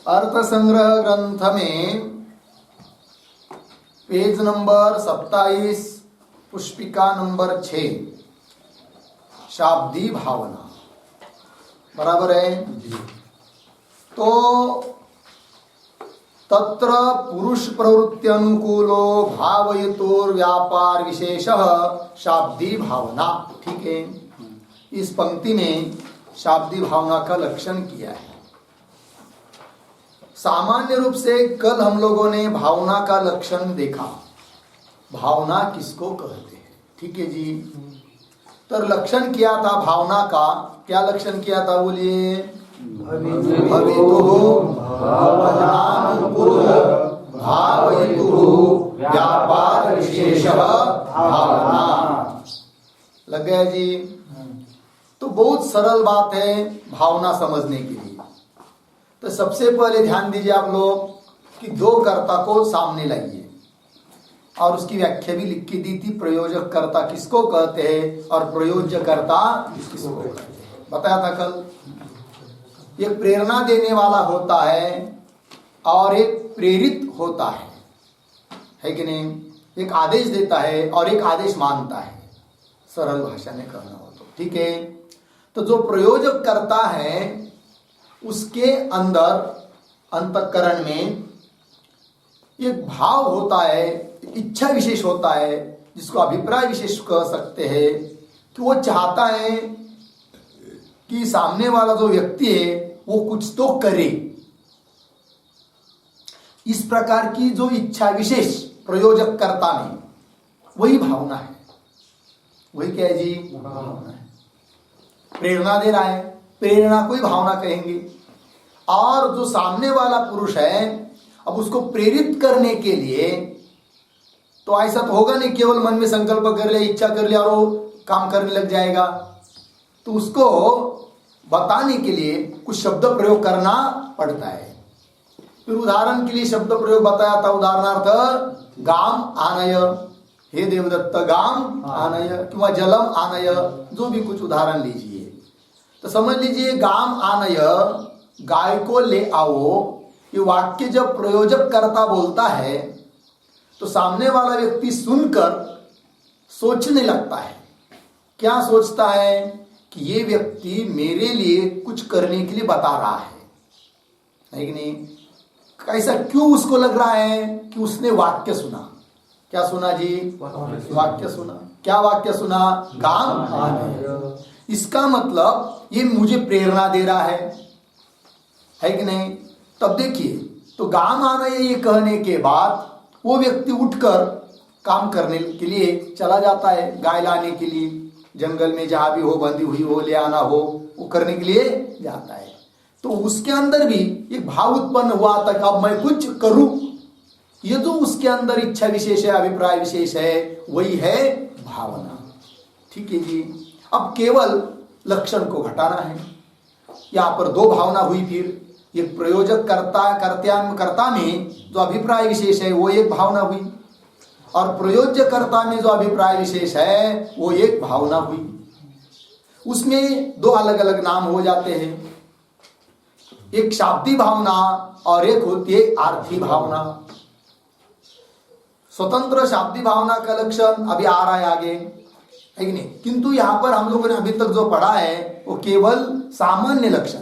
अर्थ संग्रह ग्रंथ में page number 27, Pushpika number 6, Shabdi भावना, बराबर है। तो तत्र पुरुष प्रवृत्ति अनुकूलो भावयतोर व्यापार विशेषः शाब्दी भावना। ठीक है, इस पंक्ति में शाब्दी भावना का लक्षण किया है। सामान्य रूप से कल हम लोगों ने भावना का लक्षण देखा, भावना किसको कहते हैं। ठीक है जी, तो लक्षण किया था भावना का। क्या लक्षण किया था बोलिए? व्यापार विशेषः भावना। लग गया जी। तो बहुत सरल बात है भावना समझने के लिए। तो सबसे पहले ध्यान दीजिए आप लोग कि दो कर्ता को सामने लाइए, और उसकी व्याख्या भी लिख के दी थी। प्रयोजक कर्ता किसको कहते हैं और प्रयोज्य कर्ता किसको कहते हैं, बताया था कल। एक प्रेरणा देने वाला होता है और एक प्रेरित होता है कि नहीं? एक आदेश देता है और एक आदेश मानता है, सरल भाषा में कहना हो तो। ठीक है, तो जो प्रयोजक करता है उसके अंदर अंतःकरण में एक भाव होता है, इच्छा विशेष होता है, जिसको अभिप्राय विशेष कह सकते हैं। कि वो चाहता है कि सामने वाला जो व्यक्ति है वो कुछ तो करे। इस प्रकार की जो इच्छा विशेष प्रयोजक कर्ता में, वही भावना है। वही क्या है जी? भावना है। प्रेरणा दे रहा है, प्रेरणा को ही भावना कहेंगे। और जो सामने वाला पुरुष है, अब उसको प्रेरित करने के लिए, तो ऐसा तो होगा नहीं केवल मन में संकल्प कर लिया, इच्छा कर लिया और वो काम करने लग जाएगा। तो उसको बताने के लिए कुछ शब्द प्रयोग करना पड़ता है। फिर उदाहरण के लिए शब्द प्रयोग बताया था। उदाहरणार्थ गाम आनय, हे देवदत्त गाम आनय, किंवा जलम आनय, जो भी कुछ उदाहरण लीजिए। तो समझ लीजिए गाम आनय, गाय को ले आओ, ये वाक्य जब प्रयोजक कर्ता बोलता है तो सामने वाला व्यक्ति सुनकर सोचने लगता है। क्या सोचता है? कि ये व्यक्ति मेरे लिए कुछ करने के लिए बता रहा है कि नहीं? कैसा क्यों उसको लग रहा है? कि उसने वाक्य सुना। क्या सुना जी? वाक्य सुना। क्या वाक्य सुना? गाम आनय। इसका मतलब ये मुझे प्रेरणा दे रहा है कि नहीं? तब देखिए, तो गाम आनय ये कहने के बाद वो व्यक्ति उठकर काम करने के लिए चला जाता है। गाय लाने के लिए जंगल में जहां भी हो, बंधी हुई हो, ले आना हो, वो करने के लिए जाता है। तो उसके अंदर भी एक भाव उत्पन्न हुआ था कि अब मैं कुछ करूं। ये जो उसके अंदर इच्छा विशेष है, अभिप्राय विशेष है, वही है भावना। ठीक है जी। अब केवल लक्षण को घटाना है। यहां पर दो भावना हुई। फिर एक प्रयोजक कर्ता में जो अभिप्राय विशेष है वो एक भावना हुई, और प्रयोज्य कर्ता में जो अभिप्राय विशेष है वो एक भावना हुई। उसमें दो अलग अलग नाम हो जाते हैं। एक शाब्दी भावना और एक होती है आर्थी भावना। स्वतंत्र शाब्दी भावना का लक्षण अभी आ रहा है आगे, है कि नहीं? किंतु यहां पर हम लोगों ने अभी तक जो पढ़ा है वो केवल सामान्य लक्षण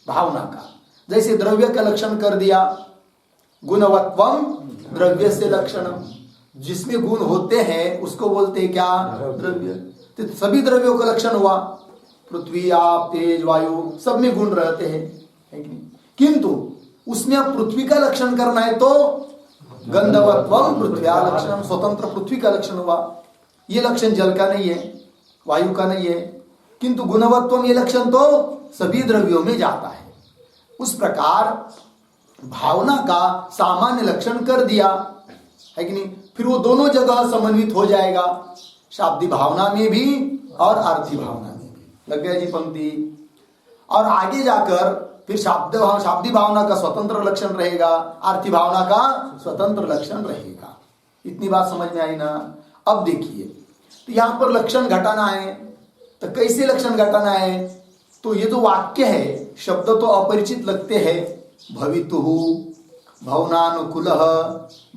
भावना का। जैसे द्रव्य का लक्षण कर दिया, गुणवत्वम द्रव्य से लक्षणम, जिसमें गुण होते हैं उसको बोलते हैं क्या? द्रव्य। तो सभी द्रव्यों का लक्षण हुआ, पृथ्वी, आप, तेज, वायु, सब में गुण रहते हैं, है कि नहीं? किंतु उसमें अब पृथ्वी का लक्षण करना है तो गंधवत्वम पृथ्व्या लक्षण, स्वतंत्र पृथ्वी का लक्षण हुआ। ये लक्षण जल का नहीं है, वायु का नहीं है, किंतु गुणवत्वम ये लक्षण तो सभी द्रव्यों में जाता है। उस प्रकार भावना का सामान्य लक्षण कर दिया, है कि नहीं? फिर वो दोनों जगह समन्वित हो जाएगा, शाब्दिक भावना में भी और अर्थी भावना में भी। लग गया जी पंक्ति? और आगे जाकर फिर शाब्दिक भावना का स्वतंत्र लक्षण रहेगा, अर्थी भावना का स्वतंत्र लक्षण रहेगा। इतनी बात समझ में आई ना? अब देखिए, तो यहां पर लक्षण घटाना है, तो कैसे लक्षण घटाना है? तो ये जो वाक्य है, शब्द तो अपरिचित लगते हैं, भवितुः, भावनानुकूलः,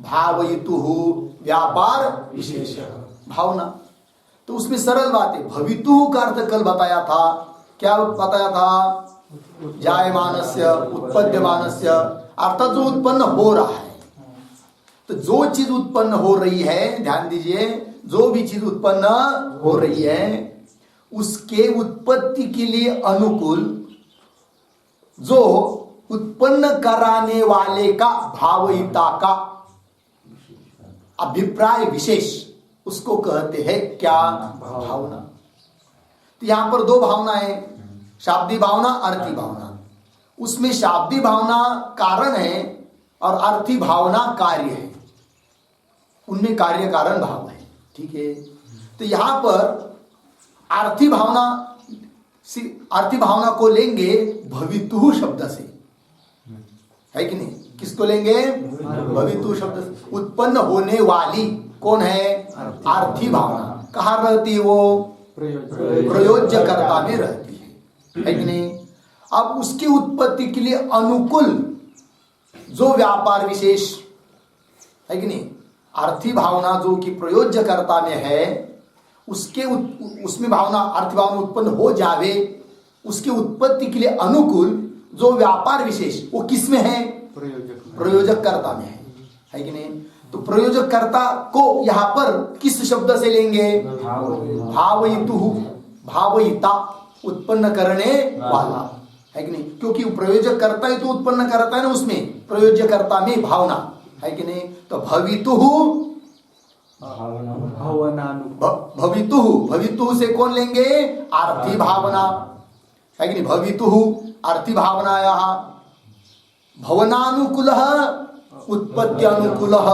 भावयितुः, व्यापार विशेष भावना। तो उसमें सरल बात है, भवितुः का अर्थ कल बताया था, क्या बताया था? जायमानस्य, उत्पद्यमानस्य, अर्थात जो उत्पन्न हो रहा है। तो जो चीज उत्पन्न हो रही है, ध्यान दीजिए, जो भी चीज उत्पन्न हो रही है उसके उत्पत्ति के लिए अनुकूल जो उत्पन्न कराने वाले का, भावयिता का अभिप्राय विशेष, उसको कहते हैं क्या? भावना। तो यहां पर दो भावना है, शाब्दिक भावना, अर्थी भावना। उसमें शाब्दिक भावना कारण है और अर्थी भावना कार्य है, उनमें कार्य कारण भाव है, ठीक है? तो यहां पर अर्थी भावना को लेंगे भवितुः शब्द से, है कि नहीं? किसको लेंगे? भवितुः शब्द से। उत्पन्न होने वाली कौन है? अर्थी भावना। कहाँ रहती है वो? प्रयोज्यकर्ता में रहती है कि नहीं? अब उसकी उत्पत्ति के लिए अनुकूल जो व्यापार विशेष, है कि नहीं? अर्थी भावना जो कि प्रयोज्यकर्ता में है, उसमें भावना, अर्थ भावना उत्पन्न हो जावे, उसकी उत्पत्ति के लिए अनुकूल जो व्यापार विशेष, वो किस में है? प्रयोजककर्ता में है कि नहीं? तो प्रयोजककर्ता को यहां पर किस शब्द से लेंगे? भावयितुः, भावयिता, उत्पन्न करने वाला, है कि नहीं? क्योंकि प्रयोजककर्ता ही तो उत्पन्न करता है ना, उसमें प्रयोज्यकर्ता में भावना, है कि नहीं? तो भवितुः, भवितुः से कौन लेंगे? अर्थी भावना, है कि नहीं? भवितुः अर्थी भावनायाः भवनानुकूलः उत्पत्त्यनुकूलः,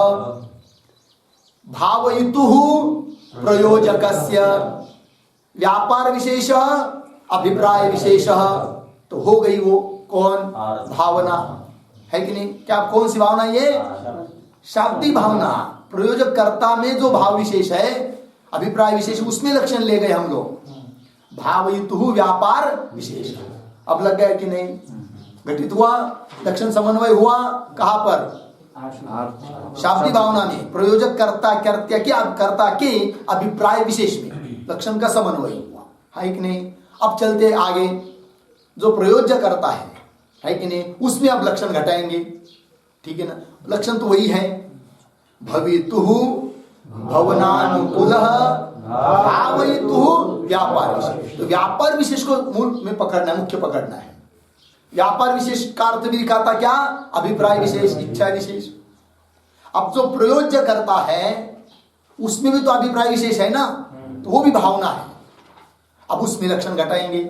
भावयितुः प्रयोजकस्य व्यापार विशेष अभिप्राय विशेष, तो हो गई वो कौन? भावना, है कि नहीं? क्या कौन सी भावना? ये शाब्दिक भावना। प्रयोजक कर्ता में जो भाव विशेष है, अभिप्राय विशेष, उसमें लक्षण ले गए हम लोग, भावयितुः व्यापार विशेष। अब लग गया कि नहीं? घटित हुआ, लक्षण समन्वय हुआ, कहां पर? शाब्दिक भावना में प्रयोजक कर्ता कर्ता के अभिप्राय विशेष में लक्षण का समन्वय हुआ, है कि नहीं? अब चलते आगे, जो प्रयोज्य करता है कि नहीं, उसमें अब लक्षण घटाएंगे, ठीक है ना? लक्षण तो वही है, भवितुः भवनानुकूलः भावयितुः व्यापार विशेष। तो व्यापार विशेष को मूल में पकड़ना है, मुख्य पकड़ना है। व्यापार विशेष का अर्थ भी दिखाता क्या? अभिप्राय विशेष, इच्छा विशेष। अब जो प्रयोज्य करता है उसमें भी तो अभिप्राय विशेष है ना, तो वो भी भावना है। अब उसमें लक्षण घटाएंगे,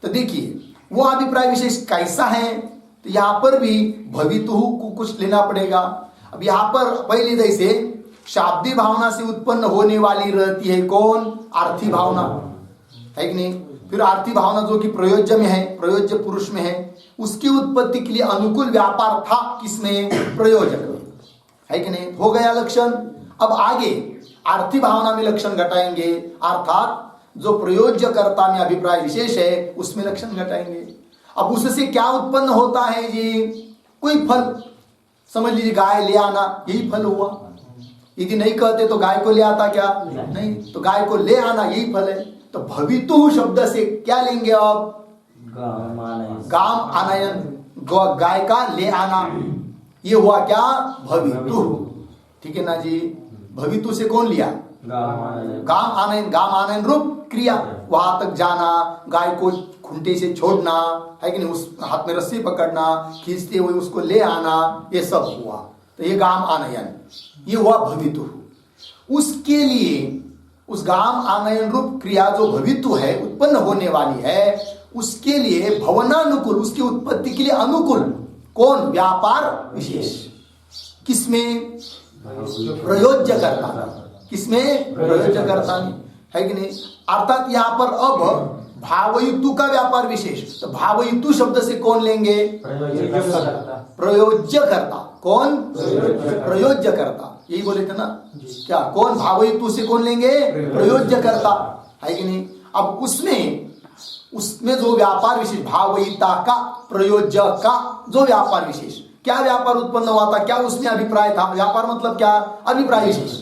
तो देखिए वो अभिप्राय विशेष कैसा है, तो यहां पर भी भवितुः को कुछ लेना पड़ेगा। अब यहां पर पहले जैसे शाब्दिक भावना से उत्पन्न होने वाली रहती है कौन? अर्थी भावना, है कि नहीं? फिर अर्थी भावना जो कि प्रयोज्य में है, प्रयोज्य पुरुष में है, उसकी उत्पत्ति के लिए अनुकूल व्यापार था किसमें? प्रयोजक में, है कि नहीं? हो गया लक्षण। अब आगे अर्थी भावना में लक्षण घटाएंगे, अर्थात जो प्रयोज्य कर्ता में अभिप्राय विशेष है उसमें लक्षण घटाएंगे। अब उससे क्या उत्पन्न होता है जी? कोई फल, समझ लीजिए गाय ले आना, यही फल हुआ। यदि नहीं कहते तो गाय को ले आता क्या? नहीं, तो गाय को ले आना यही फल है। तो भवितुः शब्द से क्या लेंगे? अब गाम आनयन, गाय का ले आना, ये हुआ क्या? भवितुः, ठीक है ना जी? भवितुः से कौन लिया? गाम आनयन, गाम आनयन रूप क्रिया, वहां तक जाना, गाय को खूंटे से छोड़ना है कि नहीं, उस हाथ में रस्सी पकड़ना, खींचते हुए उसको ले आना, ये सब हुआ। तो ये गाम आनयन, ये हुआ भवितु। उसके लिए उस गाम आनयन रूप क्रिया जो भवितु है, उत्पन्न होने वाली है, उसके लिए भवनानुकूल, उसकी उत्पत्ति के लिए अनुकूल कौन? व्यापार विशेष। किसमें? प्रयोज्य करता। किसमें? प्रयोज्य करता है कि नहीं। अर्थात यहां पर अब भावयुतु का व्यापार विशेष, तो भावयुतु शब्द से कौन लेंगे? प्रयोज्य करता। कौन? प्रयोज्य करता। यही बोले थे ना क्या? कौन? भावयुतु से कौन लेंगे? प्रयोज्य करता, है कि नहीं। अब उसमें जो व्यापार विशेष, भावयिता का, प्रयोज्य का जो व्यापार विशेष, क्या व्यापार उत्पन्न हुआ था? क्या उसमें अभिप्राय था? व्यापार मतलब क्या? अभिप्राय विशेष,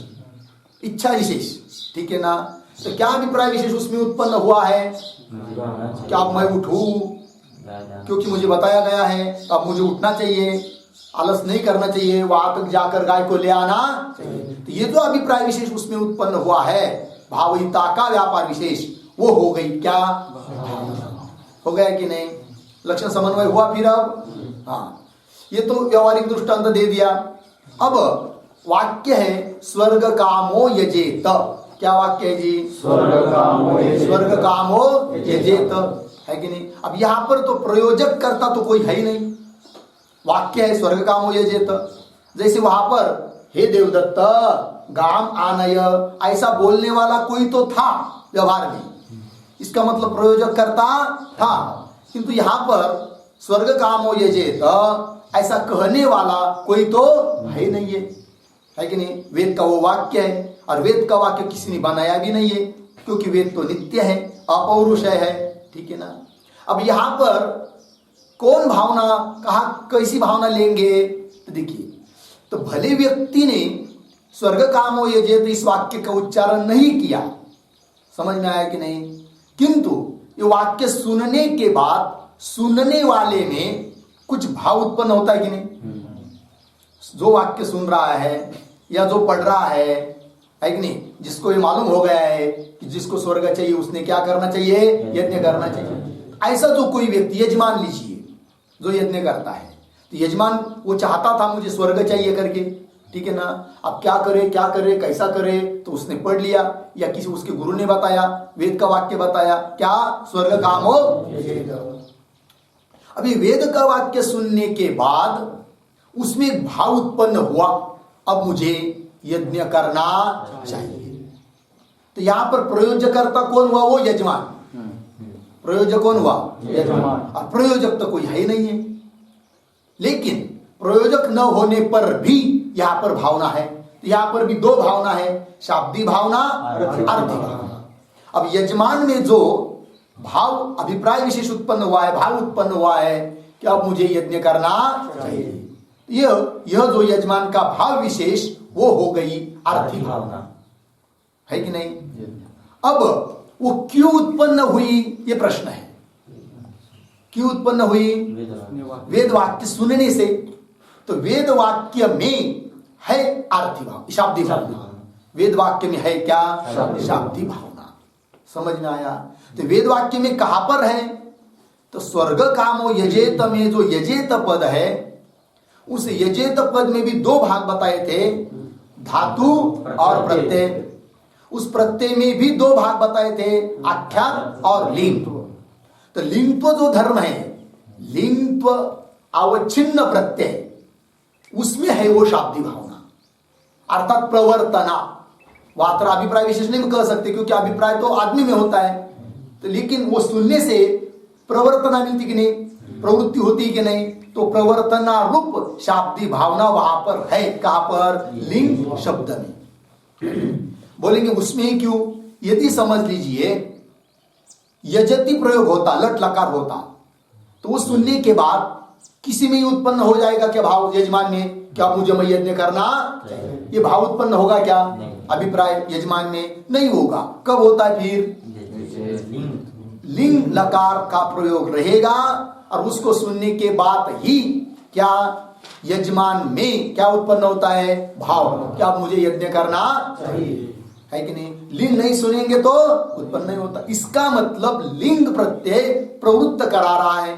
इच्छा विशेष, ठीक है ना। तो क्या अभिप्राय विशेष उसमें उत्पन्न हुआ है? क्या मैं उठूं क्योंकि मुझे बताया गया है, तो अब मुझे उठना चाहिए, आलस नहीं करना चाहिए, वहां तक जाकर गाय को ले आना चाहिए। तो ये जो अभिप्राय विशेष उसमें उत्पन्न हुआ है, भावयिता का व्यापार विशेष, वो हो गई क्या? हो गया कि नहीं? लक्षण समन्वय हुआ फिर अब। हाँ, ये तो व्यवहारिक दृष्टांत दे दिया। अब वाक्य है स्वर्ग कामो यजेत। क्या वाक्य है जी? स्वर्ग कामो यजेत, है कि नहीं। अब यहां पर तो प्रयोजक करता तो कोई है ही नहीं, वाक्य है स्वर्ग कामो यजेत। जैसे वहां पर हे देवदत्त गाम आनय, ऐसा बोलने वाला कोई तो था व्यवहार में, इसका मतलब प्रयोजक करता था। किंतु यहां पर स्वर्ग कामो यजेत, ऐसा कहने वाला कोई तो है नहीं है कि नहीं। वेद का वो वाक्य है, और वेद का वाक्य किसी ने बनाया भी नहीं है, क्योंकि वेद तो नित्य है, अपौरुष है, ठीक है ना। अब यहां पर कौन भावना, कहा कैसी भावना लेंगे? तो देखिए, तो भले व्यक्ति ने स्वर्ग कामो यजेत इस वाक्य का उच्चारण नहीं किया, समझ में आया कि नहीं, किंतु ये वाक्य सुनने के बाद सुनने वाले में कुछ भाव उत्पन्न होता है कि नहीं। जो वाक्य सुन रहा है या जो पढ़ रहा है कि नहीं, जिसको ये मालूम हो गया है कि जिसको स्वर्ग चाहिए उसने क्या करना चाहिए? यज्ञ करना चाहिए। ऐसा जो कोई व्यक्ति, यजमान लीजिए, जो यज्ञ करता है, तो यजमान वो चाहता था मुझे स्वर्ग चाहिए करके, ठीक है ना। अब क्या करे कैसा करे, तो उसने पढ़ लिया या किसी उसके गुरु ने बताया, वेद का वाक्य बताया, क्या? स्वर्ग काम हो। अभी वेद का वाक्य सुनने के बाद उसमें एक भाव उत्पन्न हुआ, अब मुझे यज्ञ करना चाहिए। तो यहां पर प्रयोजकर्ता कौन हुआ? वो यजमान। प्रयोजक कौन हुआ? यजमान। और प्रयोजक तो कोई है ही नहीं है। लेकिन प्रयोजक न होने पर भी यहां पर भावना है। तो यहां पर भी दो भावना है, शाब्दी भावना, अर्थी भावना। अब यजमान में जो भाव अभिप्राय विशेष उत्पन्न हुआ है, भाव उत्पन्न हुआ है कि अब मुझे यज्ञ करना चाहिए, यह जो यजमान का भाव विशेष, वो हो गई अर्थी भावना, है कि नहीं। अब वो क्यों उत्पन्न हुई, ये प्रश्न है। क्यों उत्पन्न हुई? वेद वाक्य सुनने से। तो वेद वाक्य में है अर्थी भाव, शाब्दी भावना। वेद वाक्य में है क्या? शाब्दी भावना। समझ में आया? तो वेद वाक्य में कहां पर है? तो स्वर्ग कामो यजेत में जो यजेत पद है, उस यजेत पद में भी दो भाग बताए थे, धातु और प्रत्यय। उस प्रत्यय में भी दो भाग बताए थे, आख्यात और लिंग। तो लिंग जो धर्म है, लिंग अवच्छिन्न प्रत्यय, उसमें है वो शाब्दी भावना, अर्थात प्रवर्तना। वात्र अभिप्राय विशेष नहीं कह सकते, क्योंकि अभिप्राय तो आदमी में होता है। तो लेकिन वो सुनने से प्रवर्तना मिलती कि नहीं, प्रवृत्ति होती कि नहीं, तो प्रवर्तना रूप शाब्दी भावना वहां पर है। कहां पर? लिंग शब्द में। बोलेंगे उसमें ही क्यों? यदि समझ लीजिए यजति प्रयोग होता, लट लकार होता, तो वो सुनने के बाद किसी में ही उत्पन्न हो जाएगा क्या भाव? यजमान में, क्या मुझे मैं यज्ञ करना, ये भाव उत्पन्न होगा क्या? अभिप्राय यजमान में नहीं होगा। कब होता है फिर? लिंग लकार का प्रयोग रहेगा, और उसको सुनने के बाद ही क्या यजमान में क्या उत्पन्न होता है? भाव, क्या मुझे यज्ञ करना चाहिए, है कि नहीं? लिंग नहीं सुनेंगे तो उत्पन्न नहीं होता। इसका मतलब लिंग प्रत्यय प्रवृत्त करा रहा है,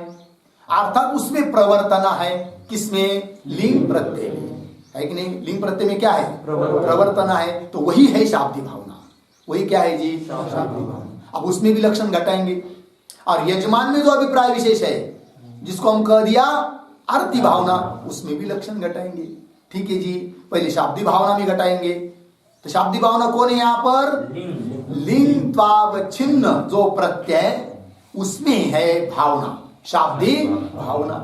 अर्थात उसमें प्रवर्तना है। किसमें? लिंग प्रत्यय में, है कि नहीं? लिंग प्रत्यय में क्या है? प्रवर्तना है। तो वही है शाब्दी भावना। वही क्या है जी? शाब्दी भावना। अब उसमें भी लक्षण घटाएंगे। और यजमान में जो अभिप्राय विशेष है, जिसको हम कह दिया आरती भावना, उसमें भी लक्षण घटाएंगे। ठीक है जी। पहले शाब्दी भावना में घटाएंगे। तो शाब्दी भावना कौन है यहाँ पर? लिंग त्वावच्छिन्न जो प्रत्यय, उसमें है भावना, शाब्दी भावना।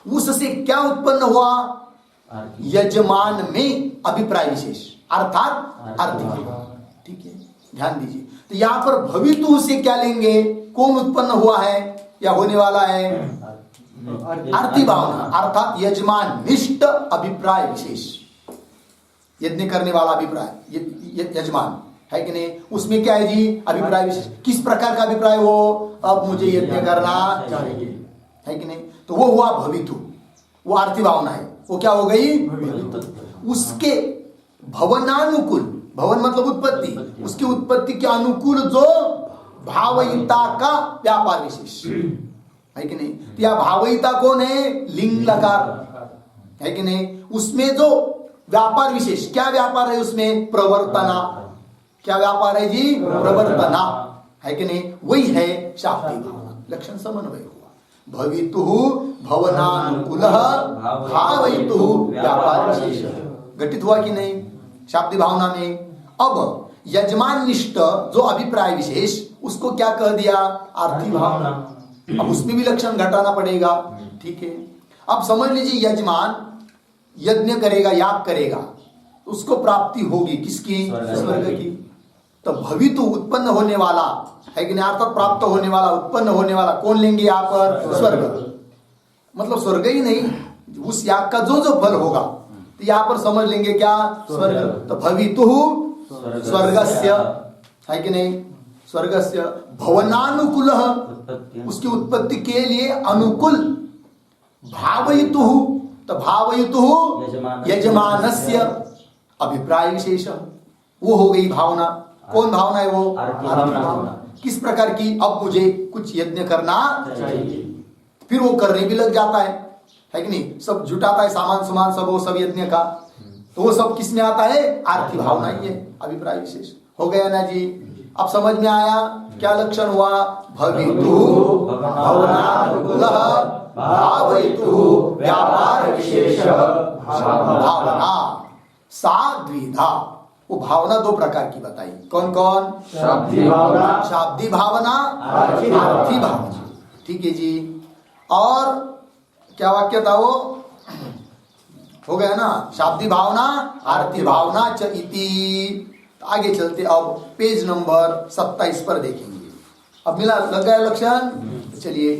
उससे क्या उत्पन्न हुआ? यजमान में अभिप्राय विशेष, अर्थात आरती भावना। ठीक है, ध्यान दीजिए। तो यहां पर भवितु से क्या लेंगे? कौन उत्पन्न हुआ है या होने वाला है? आरती भावना, अर्थात यजमान निष्ठ अभिप्राय विशेष, यज्ञ करने वाला अभिप्राय, यजमान, है कि नहीं? उसमें क्या है जी? अभिप्राय विशेष। किस प्रकार का अभिप्राय? वो अब मुझे यज्ञ करना चाहिए, है कि नहीं? तो वो हुआ भवितु, वो आरती भावना है। वो क्या हो गई? उसके भवनानुकूल, भवन मतलब उत्पत्ति, उसकी उत्पत्ति के अनुकूल जो भावयिता का व्यापार विशेष, है कि नहीं? तो यह भावयिता कौन है? लिंग लकार, है कि नहीं? उसमें जो व्यापार विशेष, क्या व्यापार है उसमें? प्रवर्तना। क्या व्यापार है जी? प्रवर्तना, है कि नहीं? वही है शाब्दी भावना। लक्षण समन्वय हुआ। भवितु भवनानुकूल भावयितु व्यापार विशेष घटित हुआ कि नहीं शाब्दी भावना में? अब यजमान निष्ठ जो अभिप्राय विशेष, उसको क्या कह दिया? आरती भावना। अब उसमें भी लक्षण घटाना पड़ेगा। ठीक है, अब समझ लीजिए यजमान यज्ञ करेगा, याग करेगा, उसको प्राप्ति होगी किसकी? स्वर्ग की। तो भवितु उत्पन्न होने वाला, है कि नहीं? अर्थात प्राप्त होने वाला, उत्पन्न होने वाला कौन लेंगे यहाँ पर? स्वर्ग। मतलब स्वर्ग ही नहीं, उस याग का जो जो फल होगा, तो यहाँ पर समझ लेंगे क्या? स्वर्ग। तो भवितु स्वर्गस्य, है कि नहीं? स्वर्गस्य भवनानुकूल, उसकी उत्पत्ति के लिए अनुकूल। भावयितु, तो भावयितु यजमानस्य अभिप्राय विशेष, वो हो गई भावना। कौन भावना है वो? आरती भावना। किस प्रकार की? अब मुझे कुछ यज्ञ करना चाहिए, फिर वो करने भी लग जाता है कि नहीं? सब जुटाता है, सामान सुमान सब, वो सब यज्ञ का, तो वो सब किस में आता है? आरती भावना ही है, अभिप्राय विशेष। हो गया ना जी? अब समझ में आया क्या लक्षण हुआ? भवितु भवनानुकूल भावयितु व्यापार विशेष भावना। सा द्विधा, वो भावना दो प्रकार की बताई। कौन कौन? शाब्दी भावना, शाब्दी भावना, आरती भावना। ठीक है जी। और क्या वाक्य था वो? हो गया ना? शाब्दी भावना, आरती भावना च इति। आगे चलते, अब पेज नंबर 27 पर देखेंगे। अब मिला, लग गया लक्षण? चलिए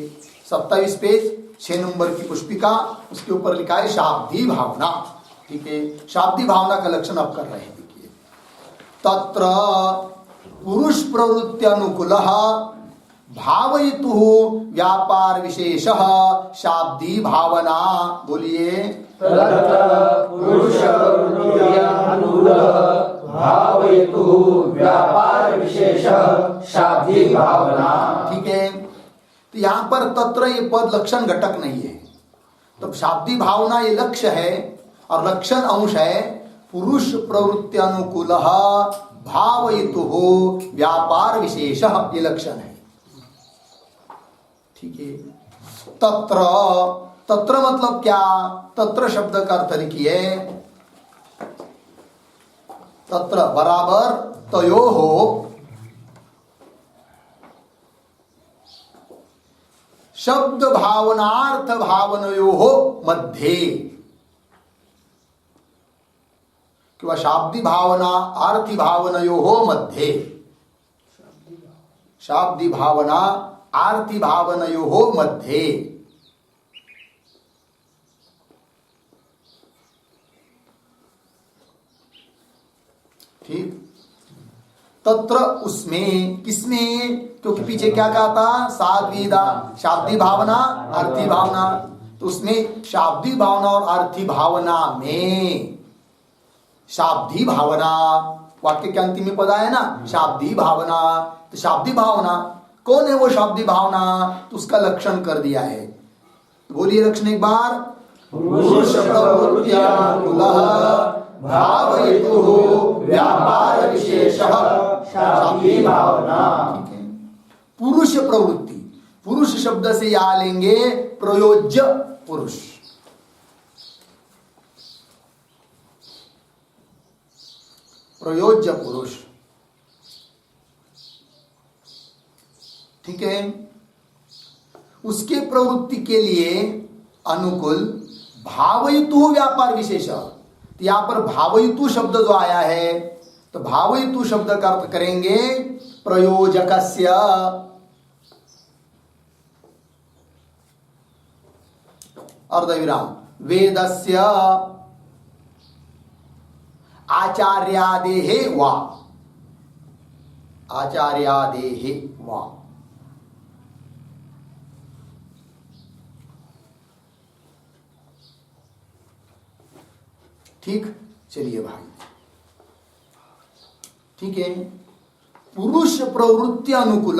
27 पेज, 6 नंबर की पुष्पिका, उसके ऊपर लिखा है शाब्दी भावना। ठीक है, शाब्दी भावना का लक्षण अब कर रहे हैं। देखिए, तत्र पुरुष प्रवृत्ति अनुकूल भावयितु व्यापार विशेष शाब्दी भावना। बोलिए, भावयितु व्यापार विशेष शाब्दी भावना। ठीक है, तो यहाँ पर तत्र ये पद लक्षण घटक नहीं है। तो शाब्दी भावना ये लक्ष्य है और लक्षण अंश है। पुरुष प्रवृत्ति अनुकूल भावयितु व्यापार विशेष, ये लक्षण है। ठीक है, तत्र, तत्र मतलब क्या? तत्र शब्द का अर्थ लिखिए, तत्र बराबर तयोः शब्द भावनार्थ भावनयोः मध्ये, किंवा शाब्दी भावना आर्थी भावनयोः मध्ये, शाब्दी भावना आर्थी भावनयोः मध्ये। ठीक, तत्र उसमें, किसमें? क्योंकि पीछे क्या कहा था? साद्विधा, शाब्दी भावना अर्थी भावना। तो उसमें शाब्दी भावना और अर्थी भावना में शाब्दी भावना वाक्य के अंतिम में पद आया ना, शाब्दी भावना। तो शाब्दी भावना कौन है? वो शाब्दी भावना, तो उसका लक्षण कर दिया है। बोलिए लक्षण एक बार। पुरुष प्रवृत्त्यानुकूलः भावयितुः व्यापार विशेषः शाब्दी भावना। ठीक है। पुरुष प्रवृत्ति, पुरुष शब्द से यहां लेंगे प्रयोज्य पुरुष। प्रयोज्य पुरुष, ठीक है। उसके प्रवृत्ति के लिए अनुकूल भावयितु व्यापार विशेष। तो यहां पर भावयितु शब्द जो आया है, तो भावयितु शब्द का अर्थ करेंगे प्रयोजकस्य। अर्धविराम वेदस्य आचार्यादेः वा, आचार्यादेः वा। ठीक, चलिए भाई, ठीक है। पुरुष प्रवृत्ति अनुकूल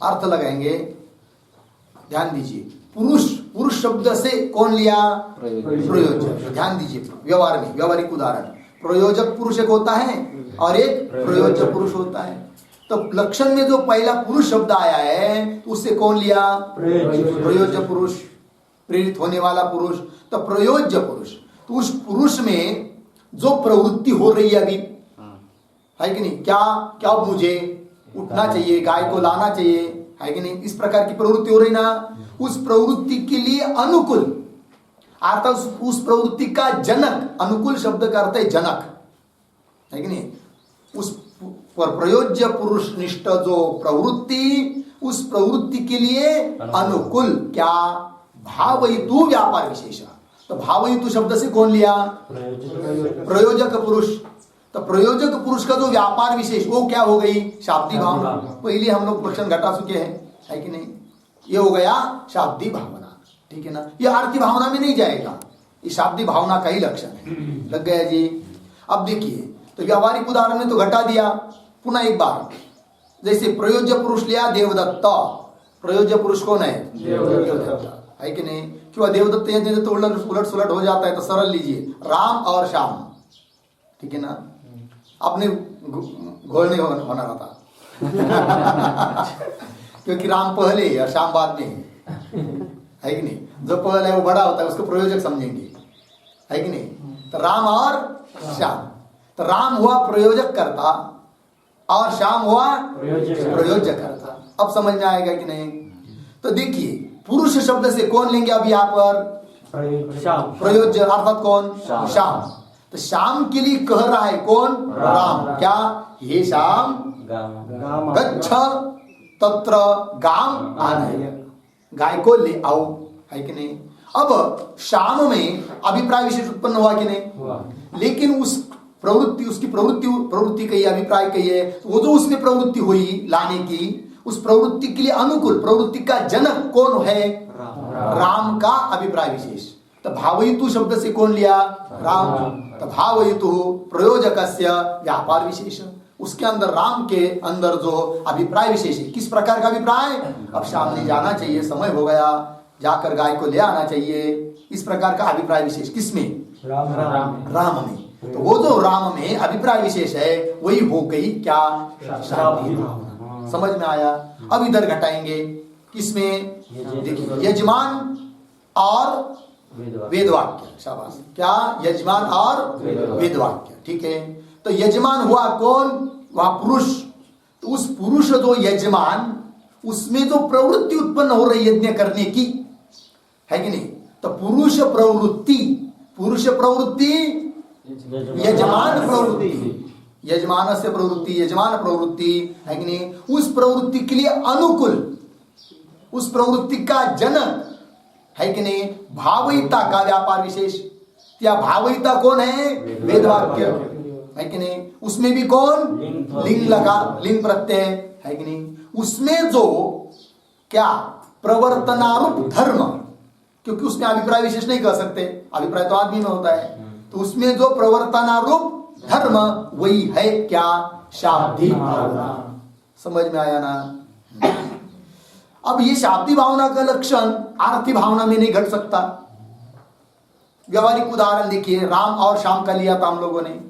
अर्थ लगाएंगे, ध्यान दीजिए। पुरुष, पुरुष शब्द से कौन लिया? प्रयोजक। ध्यान दीजिए, व्यवहार में व्यवहारिक उदाहरण, प्रयोजक पुरुष एक होता है और एक प्रयोजक पुरुष होता है। तो लक्षण में जो पहला पुरुष शब्द आया है, तो उससे कौन लिया? प्रयोजक पुरुष, प्रेरित होने वाला पुरुष। तो प्रयोज्य पुरुष, तो उस पुरुष में जो प्रवृत्ति हो रही है अभी, है कि नहीं? क्या क्या मुझे उठना चाहिए, गाय को लाना चाहिए, है कि नहीं? इस प्रकार की प्रवृत्ति हो रही ना, उस प्रवृत्ति के लिए अनुकूल अर्थात उस प्रवृत्ति का जनक, अनुकूल शब्द का अर्थ है जनक, है कि नहीं? उस प्रयोज्य पुरुष निष्ठ जो प्रवृत्ति, उस प्रवृत्ति के लिए अनुकूल क्या? भावयितु व्यापार विशेष। तो भावयितु शब्द से कौन लिया? प्रयोजक पुरुष। तो प्रयोजक पुरुष का जो व्यापार विशेष, वो क्या हो गई? शाब्दी भावना। पहले हम लोग क्वेश्चन घटा चुके हैं, है कि नहीं? ये हो गया शाब्दी भावना, ठीक है ना? ये आरती भावना में नहीं जाएगा, ये शाब्दी भावना का ही लक्षण है। लग गया जी? अब देखिए, तो व्यावहारिक उदाहरण में तो घटा दिया, पुनः एक बार, जैसे प्रयोज्य पुरुष लिया देवदत्त। प्रयोज्य पुरुष कौन है? देवदत्त, है कि नहीं? क्यों देवदत्त यदि तो उलट सुलट हो जाता है, तो सरल लीजिए, राम और श्याम, ठीक है ना? आपने घोल नहीं होना रहा था क्योंकि राम पहले और श्याम बाद में है कि नहीं? जो पहले है वो बड़ा होता है, उसको प्रयोजक समझेंगे, है कि नहीं? तो राम और श्याम, तो राम हुआ प्रयोजक करता और श्याम हुआ प्रयोजक करता। अब समझ में आएगा कि नहीं? तो देखिए, पुरुष शब्द से कौन लेंगे अब यहाँ पर? प्रयोज्य अर्थात कौन? श्याम। तो श्याम के लिए कह रहा है कौन? राम। क्या? ये श्याम गच्छ तत्र गाम आनय, गाय को ले आओ, है कि नहीं? अब श्याम में अभिप्राय विशेष उत्पन्न हुआ कि नहीं? लेकिन उस प्रवृत्ति, उसकी प्रवृत्ति कही, अभिप्राय कही है, वो जो उसमें प्रवृत्ति हुई लाने की, उस प्रवृत्ति के लिए अनुकूल प्रवृत्ति का जनक कौन है? राम का अभिप्राय विशेष। तो भावयितु शब्द से कौन लिया? राम। तो भावयितु प्रयोजकस्य व्यापार विशेष, उसके अंदर राम के अंदर जो अभिप्राय विशेष है, किस प्रकार का अभिप्राय? अब सामने जाना चाहिए, समय हो गया, जाकर गाय को ले आना चाहिए, इस प्रकार का अभिप्राय विशेष किसमें? राम में। तो वो जो राम में अभिप्राय विशेष है, वही हो गई क्या? शाब्दी भावना। समझ में आया? अब इधर घटाएंगे, किसमें? देखिए, यजमान और वेदवाक्य। शाबाश, क्या? यजमान और वेदवाक्य, ठीक है। तो यजमान हुआ कौन? वह पुरुष। तो उस पुरुष जो यजमान, उसमें जो प्रवृत्ति उत्पन्न हो रही यज्ञ करने की, है कि नहीं? तो पुरुष प्रवृत्ति, पुरुष प्रवृत्ति, यजमान प्रवृत्ति, यजमान से प्रवृत्ति, यजमान प्रवृत्ति, है कि नहीं? उस प्रवृत्ति के लिए अनुकूल, उस प्रवृत्ति का जनक, है कि नहीं? भावयिता का व्यापार विशेष। क्या भावयिता कौन है? वेदवाक्य, है कि नहीं? उसमें भी कौन? लिंग लगा, लिंग प्रत्यय, है कि नहीं? उसमें जो क्या? प्रवर्तनारूप धर्म, क्योंकि उसमें अभिप्राय विशेष नहीं कर सकते, अभिप्राय तो आदमी में होता है। तो उसमें जो प्रवर्तनारूप धर्म वही है क्या? शाब्दी भावना। समझ में आया ना? अब ये शाब्दी भावना का लक्षण आरती भावना में नहीं घट सकता। व्यवहारिक उदाहरण देखिए, राम और श्याम का लिया था हम लोगों ने।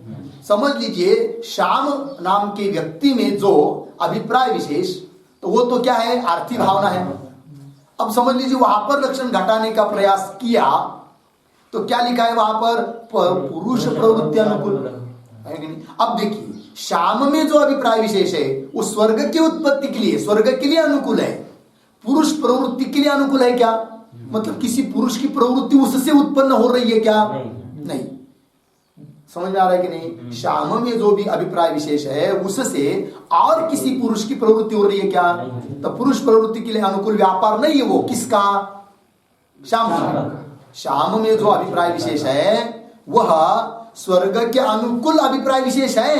समझ लीजिए श्याम नाम के व्यक्ति में जो अभिप्राय विशेष, तो वो तो क्या है? आरती भावना है। अब समझ लीजिए वहां पर लक्षण घटाने का प्रयास किया तो क्या लिखा है वहां पर? पुरुष प्रवृत्ति अनुकूल है कि नहीं? अब देखिए श्याम में जो अभिप्राय विशेष है वो स्वर्ग की उत्पत्ति के लिए, स्वर्ग के लिए अनुकूल है। पुरुष प्रवृत्ति के लिए अनुकूल है क्या? मतलब किसी पुरुष की प्रवृत्ति उससे उत्पन्न हो रही है क्या? नहीं। समझ में आ रहा है कि नहीं? श्याम में जो भी अभिप्राय विशेष है उससे और किसी पुरुष की प्रवृत्ति हो रही है क्या? तो पुरुष प्रवृत्ति के लिए अनुकूल व्यापार नहीं है वो। किसका? श्याम का। श्याम में जो अभिप्राय विशेष है वह स्वर्ग के अनुकूल अभिप्राय विशेष है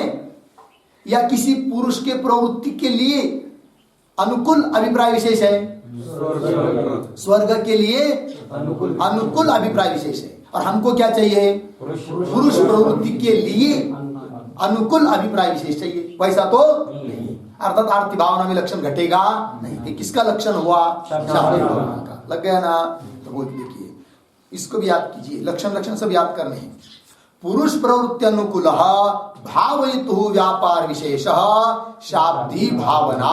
या किसी पुरुष के प्रवृत्ति के लिए अनुकूल अभिप्राय विशेष है? स्वर्ग के लिए अनुकूल अभिप्राय विशेष है। और हमको क्या चाहिए? पुरुष प्रवृत्ति के लिए अनुकूल अभिप्राय विशेष चाहिए। वैसा तो नहीं। अर्थात आरती भावना में लक्षण घटेगा नहीं। ये किसका लक्षण हुआ? शाब्दी भावना का। लग गया ना? तो वो देखिए इसको भी याद कीजिए। लक्षण सब याद करने हैं। पुरुष प्रवृत्ति अनुकूल भावयितु व्यापार विशेष शाब्दी भावना।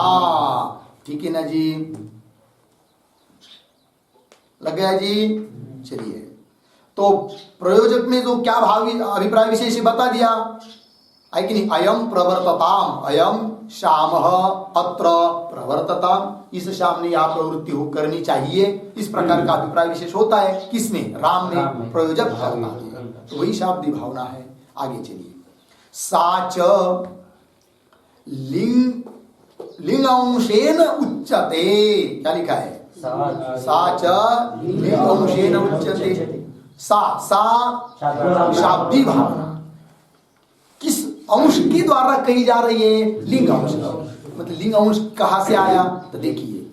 ठीक है ना जी? लग गया जी? चलिए, तो प्रयोजक में जो क्या भाव अभिप्राय विशेष बता दिया है कि नहीं? अयम प्रवर्तताम, अयम श्याम अत्र प्रवर्तताम। इस श्याम ने यह प्रवृत्ति हो करनी चाहिए, इस प्रकार का अभिप्राय विशेष होता है। किसमें? राम में प्रयोजक करता है, तो वही शाब्दी भावना है। आगे चलिए, साच लिंग अंशेन उच्यते। क्या लिखा है? साच लिंग अंशेन उच्यते। सा शाब्दी भावना किस अंश के द्वारा कही जा रही है? लिंग अंश। मतलब लिंग अंश कहां से आया? तो देखिए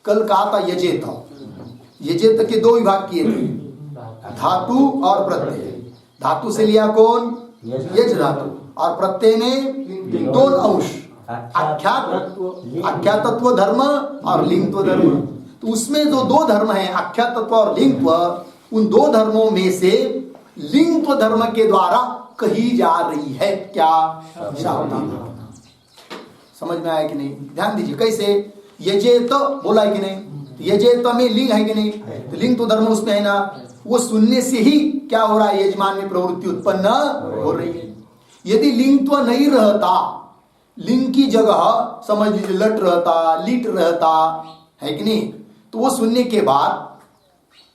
कल कहा था यजेत। यजेत के दो विभाग किए थे, धातु और प्रत्यय। धातु से लिया कौन? यज धातु। और प्रत्यय में दो अंश, आख्यातत्व धर्म और लिंगत्व धर्म। तो उसमें जो दो धर्म है आख्यातत्व और लिंगत्व, उन दो धर्मों में से लिंगत्व धर्म के द्वारा कही जा रही है क्या? शाब्दी भावना। समझ में आया कि नहीं? ध्यान दीजिए कैसे। यजेत बोला है कि नहीं? यजेत में लिंग है कि नहीं? तो लिंग तो धर्म उसमें है ना। वो सुनने से ही क्या हो रहा है? यजमान में प्रवृत्ति उत्पन्न हो रही है। यदि लिंगत्व नहीं रहता, लिंग की जगह समझ लीजिए लट रहता, लिट रहता है कि नहीं, तो वो सुनने के बाद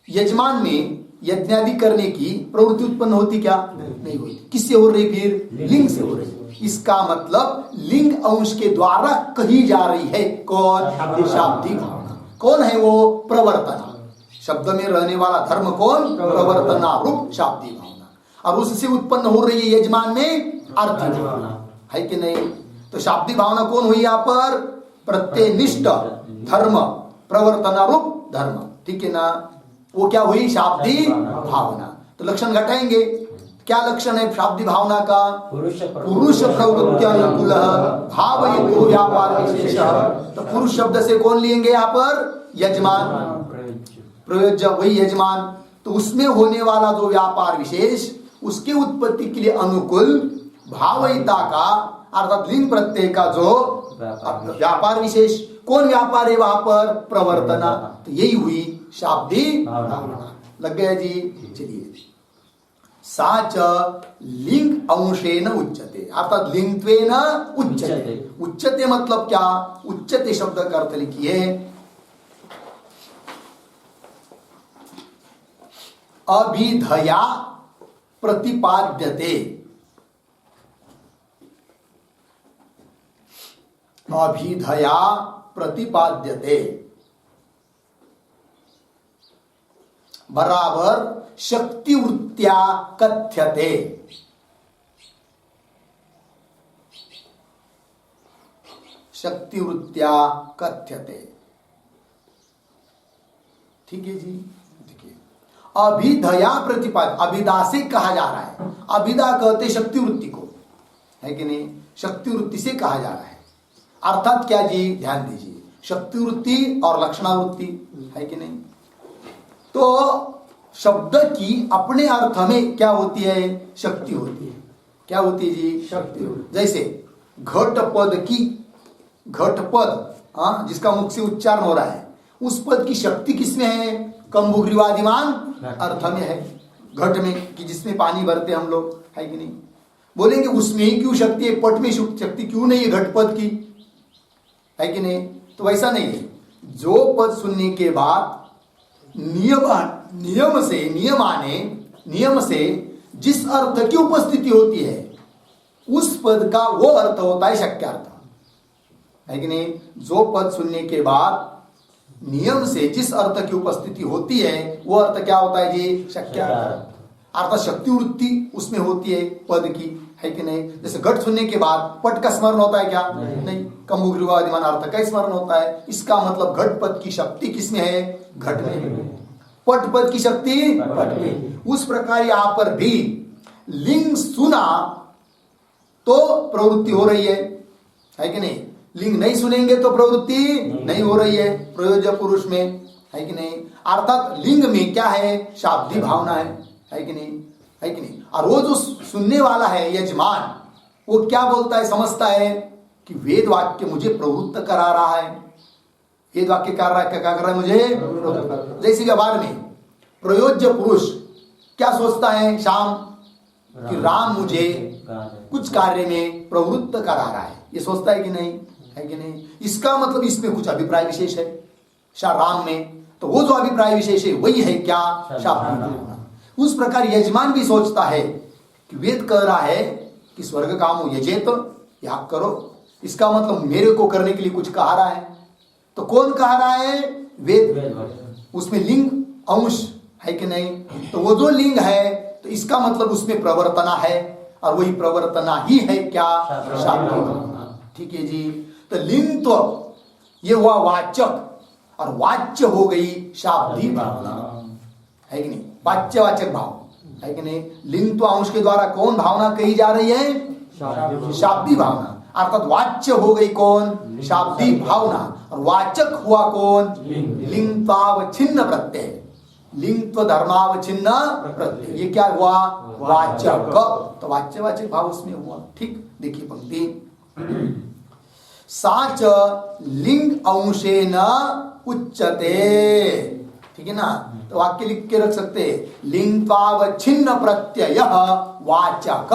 यजमान में यज्ञादि करने की प्रवृत्ति उत्पन्न होती क्या? नहीं होती। किससे हो रही? फिर लिंग से हो रही। इसका मतलब लिंग अंश के द्वारा कही जा रही है कौन? शाब्दी भावना। कौन है वो? प्रवर्तना। शब्द में रहने वाला धर्म कौन? प्रवर्तना रूप शाब्दी भावना। और उससे उत्पन्न हो रही है यजमान में अर्थी भावना, है कि नहीं? तो शाब्दी भावना कौन हुई यहाँ पर? प्रत्ययनिष्ठ धर्म, प्रवर्तना रूप धर्म। ठीक है ना? वो क्या हुई? शाब्दी भावना। तो लक्षण घटाएंगे। क्या लक्षण है शाब्दी भावना का? पुरुष प्रवृत्ति अनुकूल भावयितु व्यापार विशेष। तो पुरुष शब्द से कौन लेंगे यहाँ पर? यजमान। प्रयोज्य वही यजमान। तो उसमें होने वाला जो व्यापार विशेष, उसके उत्पत्ति के लिए अनुकूल भावयिता का अर्थात लिंग प्रत्यय का जो व्यापार विशेष, कौन व्यापार है वहां पर? प्रवर्तना। तो यही हुई शाब्दी भावना। लग गया जी? चलिए, साच लिंग अंशेन उच्यते अर्थात लिंगत्वेन उच्यते। उच्यते मतलब क्या? उच्यते शब्द का अर्थ लिखिए अभिधया प्रतिपाद्यते। अभिधया प्रतिपाद्यते बराबर शक्ति वृत्त्या कथ्यते। शक्ति वृत्त्या कथ्यते। ठीक है जी? देखिए, अभिधया प्रतिपाद, अभिदा से कहा जा रहा है। अभिदा कहते शक्ति वृत्ति को, है कि नहीं, शक्ति वृत्ति से कहा जा रहा है। अर्थात क्या जी, ध्यान दीजिए, शक्ति वृत्ति और लक्षणावृत्ति, है कि नहीं। तो शब्द की अपने अर्थ में क्या होती है, शक्ति होती है। क्या होती है जी, शक्ति। जैसे घट पद की, घट पद, हाँ, जिसका मुख से उच्चारण हो रहा है, उस पद की शक्ति किसमें है, कम्बुग्रीवादिमान अर्थ में है, घट में, कि जिसमें पानी भरते हम लोग, है कि नहीं। बोलेंगे उसमें ही क्यों शक्ति है, पट में शक्ति क्यों नहीं है घट पद की, है कि नहीं। तो वैसा नहीं है। जो पद सुनने के बाद नियम से जिस अर्थ की उपस्थिति होती है, उस पद का वो अर्थ होता है शक्यार्थ, है कि नहीं। जो पद सुनने के बाद नियम से जिस अर्थ की उपस्थिति होती है, वो अर्थ क्या होता है जी, शक्यार्थ। अर्थात शक्ति वृत्ति उसमें होती है पद की, है कि नहीं। जैसे घट सुनने के बाद पट का स्मरण होता है क्या, नहीं। कम्बुग्रीवादिमान अर्थ का स्मरण होता है। इसका मतलब घट पद की शक्ति किसमें है, घट में। पट पद की शक्ति पट में। उस प्रकार यहाँ पर भी लिंग सुना तो प्रवृत्ति हो रही है कि नहीं। लिंग नहीं सुनेंगे तो प्रवृत्ति नहीं हो रही है प्रयोजक पुरुष में, है कि नहीं। अर्थात लिंग में क्या है, शाब्दी भावना है कि नहीं, है कि नहीं। और वो जो सुनने वाला है यजमान, वो क्या बोलता है, समझता है कि वेद वाक्य मुझे प्रवृत्त करा रहा है, वेद वाक्य क्या कर रहा है मुझे। जैसे व्यवहार में प्रयोज्य पुरुष क्या सोचता है शाम, कि राम मुझे कुछ कार्य में प्रवृत्त करा रहा है, ये सोचता है कि नहीं, है कि नहीं। इसका मतलब इसमें कुछ अभिप्राय विशेष है राम में, तो वो जो अभिप्राय विशेष है वही है क्या, शाब्दी भावना। उस प्रकार यजमान भी सोचता है कि वेद कह रहा है कि स्वर्ग कामो यजेत, याग करो, इसका मतलब मेरे को करने के लिए कुछ कहा रहा है। तो कौन कहा रहा है, वेद। उसमें लिंग अंश है कि नहीं। तो वो जो लिंग है, तो इसका मतलब उसमें प्रवर्तना है, और वही प्रवर्तना ही है क्या, शाब्दी भावना। ठीक है जी। तो लिंग तो ये हुआ वाचक, और वाच्य हो गई शाब्दी भावना, है कि नहीं। वाच्यवाचक भाव, है कि नहीं। लिंग तो अंश के द्वारा कौन भावना कही जा रही है, शाब्दी भावना। अर्थात वाच्य हो गई कौन, शाब्दी भावना, और वाचक हुआ कौन, लिंगत्वावच्छिन्न प्रत्यय, लिंगत्व धर्मावच्छिन्न प्रत्यय। ये क्या हुआ, वाचक। तो वाच्यवाचक भाव उसमें हुआ। ठीक, देखिए पंक्ति, साच लिंग अंशेन उच्यते, ठीक है ना। तो वाक्य लिख के रख सकते हैं, लिंगत्वावच्छिन्न प्रत्यय वाचक।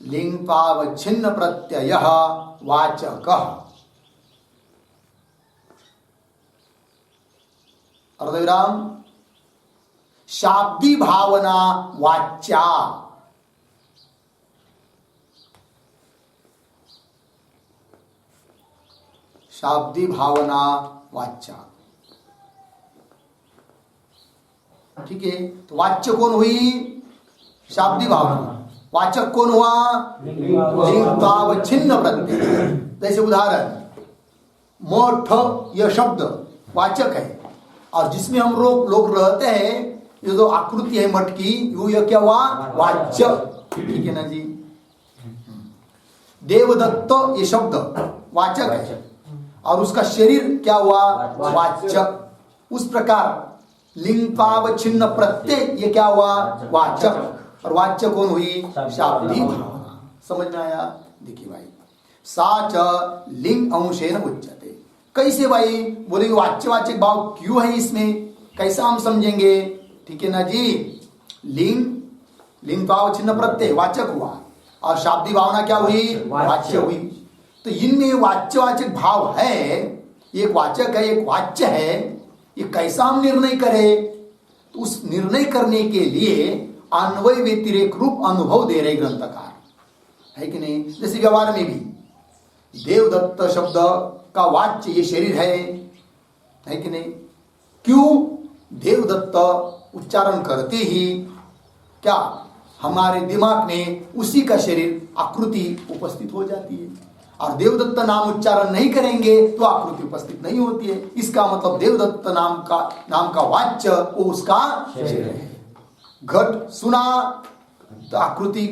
लिंगत्वावच्छिन्न प्रत्यय वाचक। अर्धविराम, शाब्दी भावना वाच्या, शाब्दी भावना वाच्या। ठीक है। तो वाच्य कौन हुई, शाब्दी भावना। वाचक कौन हुआ, लिंगत्वावच्छिन्न प्रत्यय। जैसे उदाहरण, मोठ यह शब्द वाचक है, और जिसमें हम लोग रहते हैं, ये जो आकृति है मठ की, यह क्या हुआ, वाच्य। ठीक है ना जी। देवदत्त ये शब्द वाचक है, और उसका शरीर क्या हुआ, वाच्य। उस प्रकार लिंगत्वावच्छिन्न प्रत्यय ये क्या हुआ, वाचक, और वाच्य कौन हुई, शाब्दी भावना। समझ में आया। देखिए भाई, साच लिंग अंशेन उच्यते। कैसे भाई, बोलेंगे वाच्यवाचक भाव क्यों है इसमें, कैसा हम समझेंगे। ठीक है ना जी। लिंगत्वावच्छिन्न प्रत्यय वाचक हुआ, और शाब्दी भावना क्या हुई, वाच्य हुई। तो इनमें वाच्यवाचक भाव है, एक वाचक है एक वाच्य है, ये कैसा हम निर्णय करें। तो उस निर्णय करने के लिए अन्वय व्यतिरेक रूप अनुभव दे रहे ग्रंथकार, है कि नहीं। जैसे व्यवहार में भी देवदत्त शब्द का वाच्य ये शरीर है कि नहीं। क्यों, देवदत्त उच्चारण करते ही क्या हमारे दिमाग में उसी का शरीर आकृति उपस्थित हो जाती है, और देवदत्त नाम उच्चारण नहीं करेंगे तो आकृति उपस्थित नहीं होती है। इसका मतलब देवदत्त नाम का वाच्य वो उसका शरीर है। घट सुना तो आकृति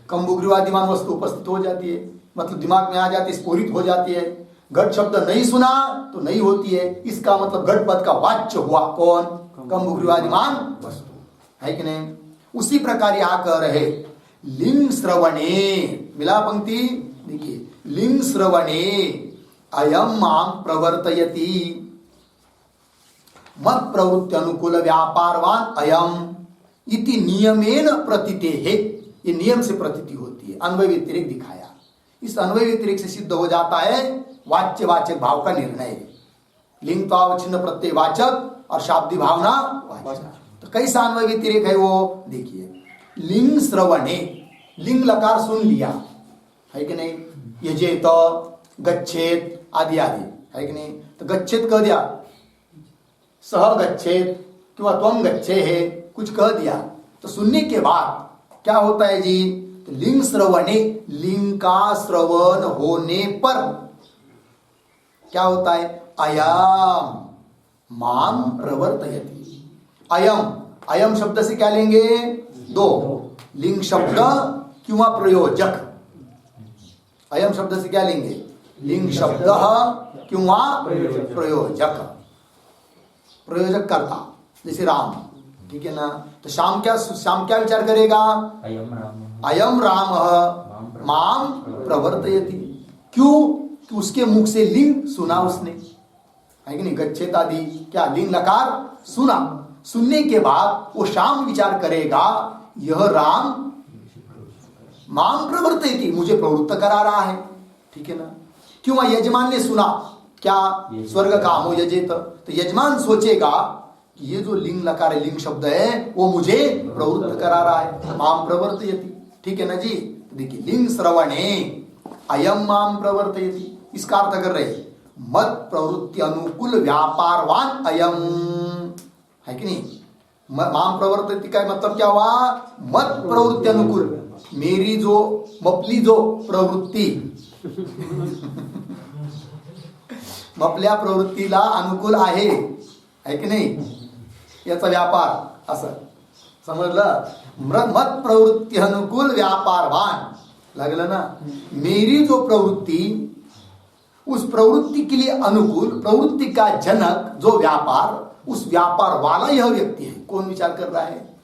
कंबुग्रीवादिमान वस्तु उपस्थित हो जाती है, मतलब दिमाग में आ जाती है, स्फुरित हो जाती है। घट शब्द नहीं सुना तो नहीं होती है, इसका मतलब घट पद का वाच्य हुआ कौन? कंबुग्रीवादिमान वस्तु है कि नहीं। उसी प्रकार यहां कह रहे लिंग श्रवणे, मिला पंक्ति देखिए, लिंग श्रवणे अयम माम प्रवर्तयति मत प्रवृत्ति अनुकूल व्यापारवान अयम इति नियमेन प्रतीते है। ये नियम से प्रतीति होती है, अन्वय व्यतिरेक दिखाया। इस अन्वय व्यतिरेक से सिद्ध हो जाता है वाच्य वाचक भाव का निर्णय। लिंग तो अवच्छिन्न प्रत्यय वाचक और शाब्दी भावना वाचक। तो कैसा अन्वय व्यतिरेक है वो देखिए। लिंग श्रवणे, लिंग लकार सुन लिया है कि नहीं, यजेत गच्छेत आदि आदि है कि नहीं। तो गच्छेत कह दिया, सह गच्छेत किंवा त्वम गच्छे है, कुछ कह दिया। तो सुनने के बाद क्या होता है जी? तो लिंग श्रवणे, लिंग का श्रवण होने पर क्या होता है? अयम माम प्रवर्तयति। अयम, अयम शब्द से क्या लेंगे? दो, लिंग शब्द किंवा प्रयोजक। अयम शब्द से क्या लेंगे? लिंग शब्द किंवा प्रयोजक, प्रयोजक करता, जैसे राम, ठीक है ना। तो शाम क्या विचार करेगा? अयम राम माम प्रवर्तयति। क्यों? कि उसके मुख से लिंग सुना उसने, है कि नहीं। गच्छेत आदि क्या लिंग लकार सुना, सुनने के बाद वो शाम विचार करेगा यह राम माम प्रवर्तयति, मुझे प्रवृत्त करा रहा है, ठीक है ना। क्यों? यजमान ने सुना क्या? स्वर्ग कामो यजेत। तो यजमान सोचेगा कि ये जो लिंग लकार लिंग शब्द है वो मुझे प्रवृत्त करा रहा है, माम प्रवर्तयति, ठीक है ना जी। तो देखिए, लिंग श्रवणे अयम माम प्रवर्तयति, इसका अर्थ कर रहे मत प्रवृत्ति अनुकूल व्यापारवान अयम, है कि नहीं। माम प्रवर्तयति का मतलब क्या हुआ? मत प्रवृत्ति अनुकूल, मेरी जो मपली जो प्रवृत्ती मपल्या प्रवृत्तीला अनुकूल आहे की नाही, याचा व्यापार असं समजलं। मत प्रवृत्ती अनुकूल व्यापारवान, लागलं ना। मेरी जो प्रवृत्ति, उस प्रवृत्ति के लिए अनुकूल, प्रवृत्ति का जनक जो व्यापार, उस व्यापार वाला यह व्यक्ति है। कौन विचार कर रहा है?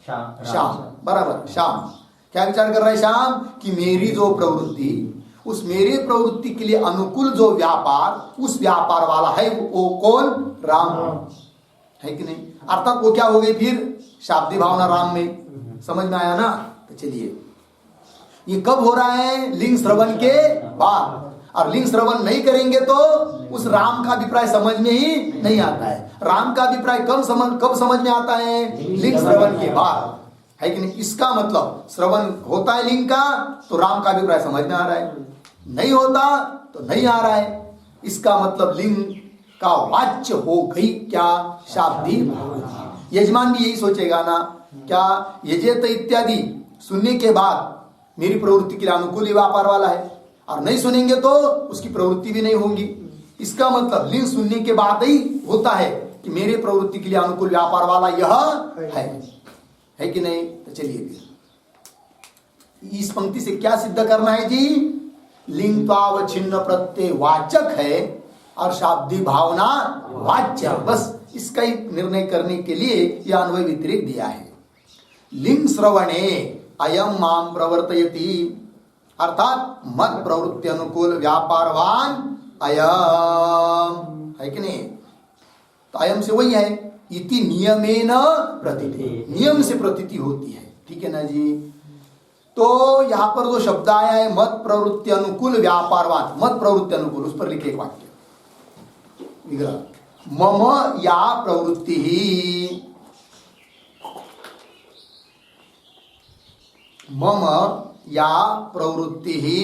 श्याम, बराबर। श्याम क्या विचार कर रहा है? श्याम कि मेरी जो प्रवृत्ति, उस मेरे प्रवृत्ति के लिए अनुकूल जो व्यापार, उस व्यापार वाला है वो कौन? राम, है कि नहीं। अर्थात वो क्या हो गई फिर? शाब्दी भावना राम में, समझ में आया ना। तो चलिए, ये कब हो रहा है? लिंग श्रवण के बाद। और लिंग श्रवण नहीं करेंगे तो उस राम का अभिप्राय समझ में ही नहीं आता है। राम का अभिप्राय कब समझ में आता है? लिंग श्रवण के बाद, है कि नहीं। इसका मतलब श्रवण होता है लिंग का तो राम का अभिप्राय समझ में आ रहा है, नहीं होता तो नहीं आ रहा है। इसका मतलब लिंग का वाच्य हो गई क्या? शाब्दी भावना। यजमान भी यही सोचेगा ना, क्या यजेत इत्यादि सुनने के बाद मेरी प्रवृत्ति के लिए अनुकूल व्यापार वाला है, और नहीं सुनेंगे तो उसकी प्रवृत्ति भी नहीं होगी। इसका मतलब लिंग सुनने के बाद ही होता है कि मेरे प्रवृत्ति के लिए अनुकूल व्यापार वाला यह है कि नहीं। तो चलिए फिर इस पंक्ति से क्या सिद्ध करना है जी? लिंग त्वावच्छिन्न प्रत्यय वाचक है और शाब्दी भावना वाच्य, बस इसका ही निर्णय करने के लिए यह अन्वय व्यतिरेक दिया है। लिंग श्रवणे अयम माम प्रवर्तयति, अर्थात मत प्रवृत्ति अनुकूल व्यापारवान अयम, है कि नहीं। तो अयम से वही है, इति नियमेन प्रतीति, नियम से प्रतीति होती है, ठीक है ना जी। तो यहां पर जो शब्द आया है मत प्रवृत्ति अनुकूल व्यापारवान, मत प्रवृत्ति अनुकूल, उस पर लिखे एक वाक्य विग्रह, मम या प्रवृत्ति ही, मम या प्रवृत्ति ही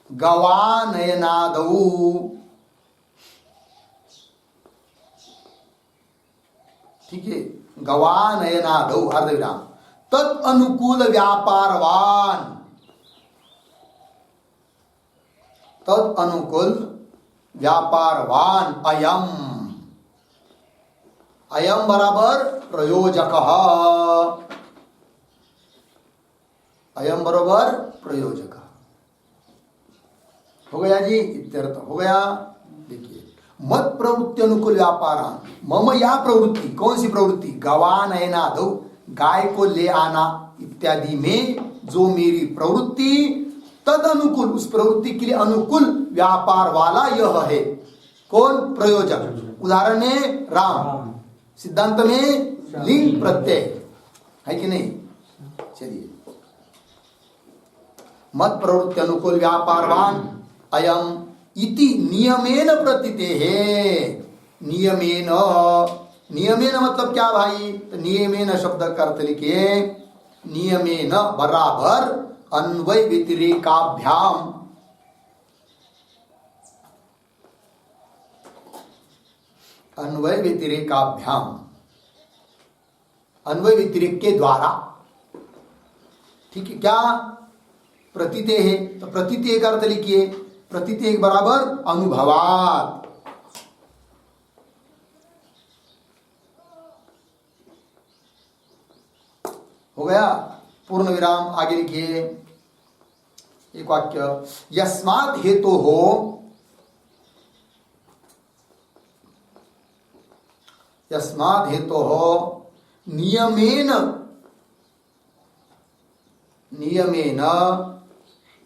गवानयनादौ, ठीक है, गवानयनादौ अर्धविराम तत् अनुकूल व्यापारवान, तद अनुकूल व्यापारवान अयम। अयम बराबर प्रयोजक, अयम बराबर प्रयोजक। हो गया जी, इत्यर्थ हो गया। देखिए, मत प्रवृत्ति अनुकूल व्यापारान, मम या प्रवृत्ति, कौन सी प्रवृत्ति? गवानयनादौ, गाय को ले आना इत्यादि में जो मेरी प्रवृत्ति, तद अनुकूल, उस प्रवृत्ति के लिए अनुकूल व्यापार वाला यह है। कौन? प्रयोजक। उदाहरण में राम, सिद्धांत में लिंग प्रत्यय है कि नहीं? चलिए, मत प्रवृत्ति अनुकूल व्यापारवान अयम इति नियमेन प्रतीते है। नियमेन, नियमेन मतलब क्या भाई? तो नियमेन शब्द का अर्थ लिखिए, नियमेन बराबर अन्वय व्यतिरेकाभ्याम, अन्वय व्यतिरेकाभ्याम, अन्वय व्यतिरेक के द्वारा। ठीक है, क्या प्रतीते है? तो प्रतीते का अर्थ लिखिए, प्रतीते बराबर अनुभवात। हो गया, पूर्ण विराम। आगे लिखिए एक वाक्य, यस्मात् हेतु हो, यस्मात् हेतु हो नियमेन, नियमेन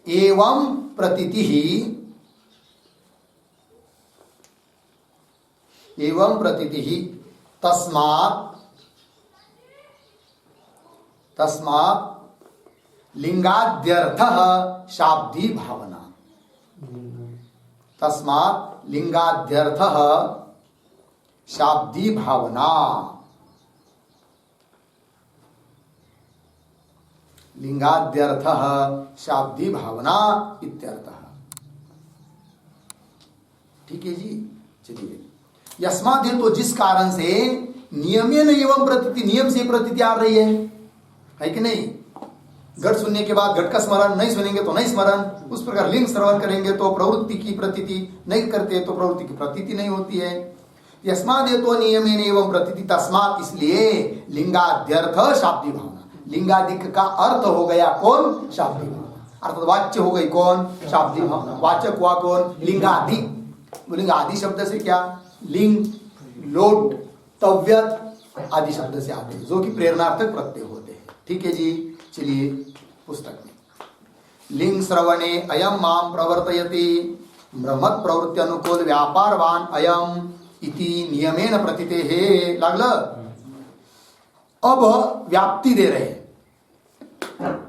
एवं प्रतीतिः, एवं प्रतीतिः तस्मात्, तस्मात् लिंगाद्यर्थः शाब्दी भावना, तस्मात् लिंगाद्यर्थः शाब्दी भावना, लिंगाद्यर्थः शाब्दी भावना इत्यर्थः। ठीक है जी, चलिए। यस्मात् हेतु, जिस कारण से, नियमेन एवं प्रतीति, नियम से प्रतीति आ रही है कि नहीं? घट सुनने के बाद घट का स्मरण, नहीं सुनेंगे तो नहीं स्मरण। उस प्रकार लिंग श्रवण करेंगे तो प्रवृत्ति की प्रतीति, नहीं करते तो प्रवृत्ति की प्रतीति नहीं होती है। यस्मात् हेतु नियमेन एवं प्रतीति तस्मात्, इसलिए लिंगाद्यर्थ शाब्दी भावना, लिंगादिक का अर्थ हो गया कौन? शाब्दी भावना। अर्थात वाच्य हो गई कौन? शाब्दी भावना। वाचक हुआ कौन? लिंगादि। लिंगादि शब्द से क्या? लिंग, लोट, तव्यत आदि शब्द से आते हैं, जो कि प्रेरणार्थक प्रत्यय होते हैं। ठीक है जी, चलिए पुस्तक में। लिंग श्रवणे अयम माम प्रवर्तयति, मत प्रवृत्ति अनुकूल व्यापारवान अयम इति नियमेन प्रतीते है। लागलं? अब व्याप्ति दे रहे हैं।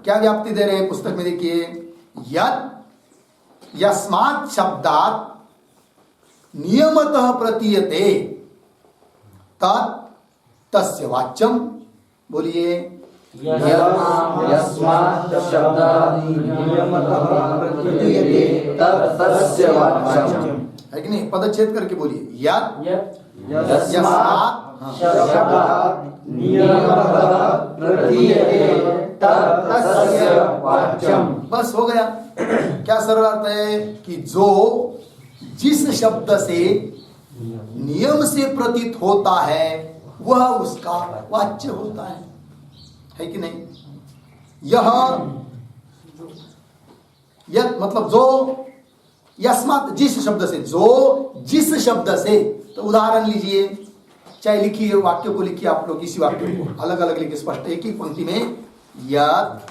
क्या व्याप्ति दे रहे हैं? पुस्तक में देखिए, यत् यस्मात् शब्दात् नियमतः प्रतीयते तत् तस्य वाच्यम। बोलिए, यस्मात् शब्दात् नियमतः प्रतीयते तत् तस्य वाच्यम। है कि नहीं? पदच्छेद करके बोलिए, यत् यस्मात् शब्दात् नियमतः प्रतीयते तत् तस्य वाच्यम। बस हो गया। क्या सरल अर्थ है कि जो जिस शब्द से नियम से प्रतीत होता है वह उसका वाच्य होता है कि नहीं? यह मतलब जो, यस्मात् जिस शब्द से, जो जिस शब्द से। तो उदाहरण लीजिए, चाहे लिखिए, वाक्य को लिखिए आप लोग, इसी वाक्य को अलग अलग लिखिए, स्पष्ट एक ही पंक्ति में यत्,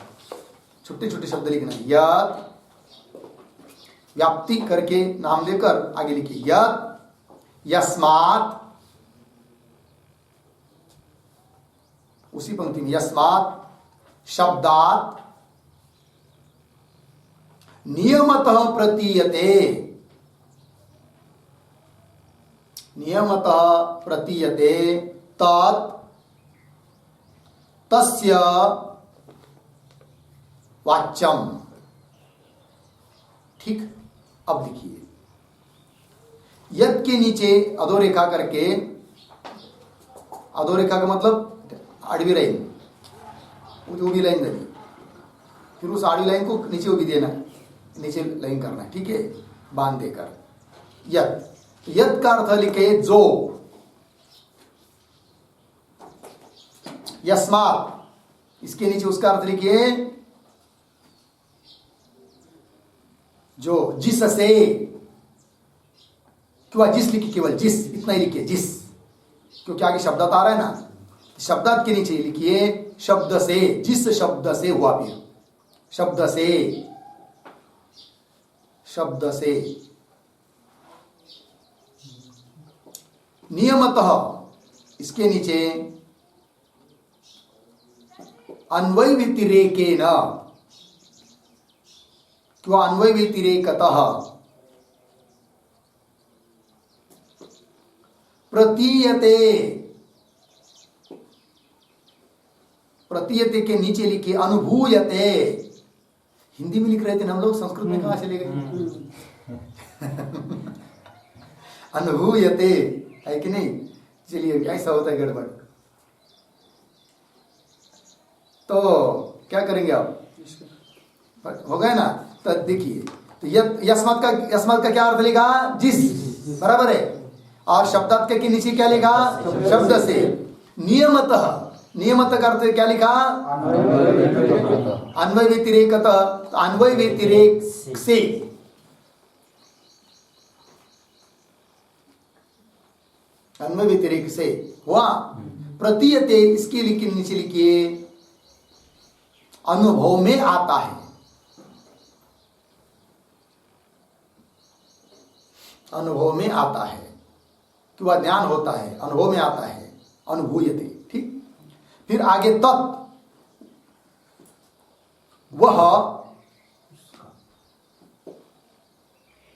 छोटे छोटे शब्द लिखना, यत् व्याप्ति करके नाम लेकर आगे लिखिए, यत् यस्मात्, उसी पंक्ति में यस्मात् शब्दात् नियमतः प्रतीयते, नियमतः प्रतीयते तत् तस्य वाच्यम। ठीक, अब देखिए, यत् के नीचे अधोरेखा करके, अधोरेखा का मतलब आड़वी लाइन, उभी लाइन धरी, फिर उस आड़ी लाइन को नीचे उभी देना, नीचे लाइन करना है। ठीक है, बांध देकर। यत, यत का अर्थ लिखे जो, यस्मात् इसके नीचे उसका अर्थ लिखिए जो, जिससे, क्यों जिस लिखिए, केवल जिस इतना ही लिखिए, जिस, क्योंकि आगे शब्दात आ रहा है ना, शब्दात के नीचे लिखिए शब्द से, जिस शब्द से हुआ, फिर शब्द से, शब्द से। नियमतः इसके नीचे अन्वय व्यतिरेकेन, क्यों अन्वय व्यतिरेकतः प्रतीयते, प्रतीयते के नीचे लिखिए अनुभूयते। हिंदी में लिख रहे थे ना हम लोग, संस्कृत में कहां चले गए? अनुभूयते है कि नहीं? चलिए, ऐसा होता है गड़बड़, तो क्या करेंगे आप? हो गए ना? तो देखिए, तो यस्मात् का क्या अर्थ लिखा? जिस, बराबर है। और शब्दात के नीचे क्या लिखा? शब्द से। नियमतः, नियमतः का अर्थ क्या लिखा? अन्वय व्यतिरेकतः, अन्वय व्यतिरेक से, अन्वय व्यतिरेक से हुआ। प्रतीयते इसके नीचे लिखिए अनुभव में आता है, अनुभव में आता है, कि वह ज्ञान होता है, अनुभव में आता है, अनुभूयते। ठीक, फिर आगे तत्, वह,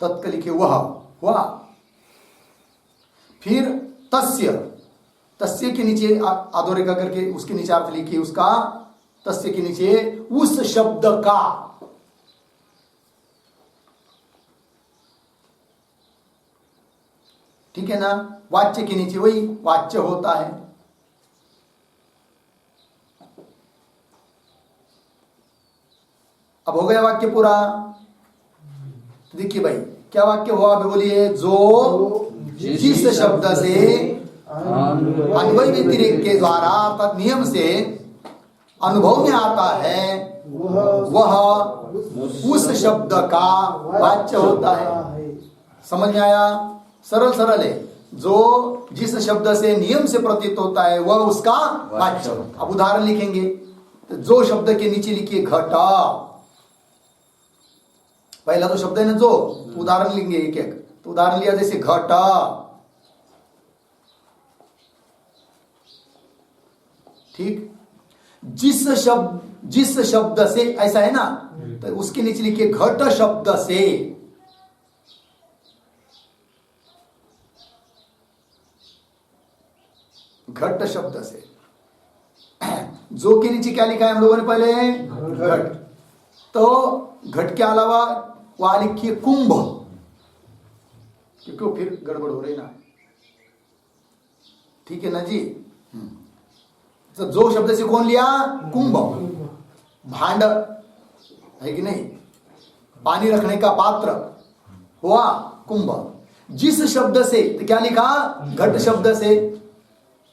तत् का लिखिए वह, हुआ। फिर तस्य, तस्य के नीचे अधोरेखा करके उसके नीचे अर्थ लिखिए उसका, तस्य के नीचे उस शब्द का, ठीक है ना? वाच्य के नीचे वही वाच्य होता है। अब हो गया वाक्य पूरा। देखिए भाई, क्या वाक्य हुआ अभी बोलिए? जो जिस शब्द से अन्वय व्यतिरेक के द्वारा अर्थात नियम से अनुभव में आता है, वह उस शब्द का वाच्य होता है। समझ में आया? सरल सरल है। जो जिस शब्द से नियम से प्रतीत होता है वह उसका वाच्य। अब उदाहरण लिखेंगे, तो जो शब्द के नीचे लिखिए घट, पहला तो शब्द है ना जो, तो उदाहरण लेंगे एक एक। तो उदाहरण लिया जैसे घट, ठीक। जिस शब्द से, ऐसा है ना, तो उसके नीचे लिखिए घट शब्द से, घट शब्द से। जो के नीचे क्या लिखा है हम लोगों ने पहले? घट। तो घट के अलावा वहां लिखिए कुंभ, क्योंकि फिर गड़बड़ हो रही ना, ठीक है ना जी? तो जो शब्द से कौन लिया? कुंभ, भांड है कि नहीं, पानी रखने का पात्र हुआ कुंभ। जिस शब्द से, तो क्या लिखा? घट शब्द से,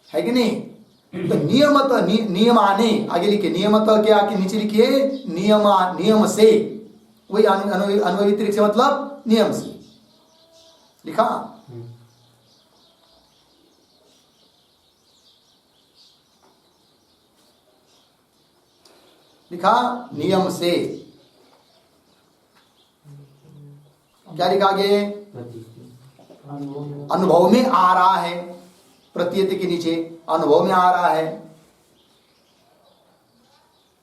है कि नहीं? तो नियमत, नियम आने, आगे लिखिए नियमत के आगे नीचे लिखिए नियम से, वही अन्वय व्यतिरेक से मतलब नियम से लिखा। लिखा नियम से, क्या लिखा आगे? अनुभव में आ रहा है, प्रतीयत के नीचे अनुभव में आ रहा है,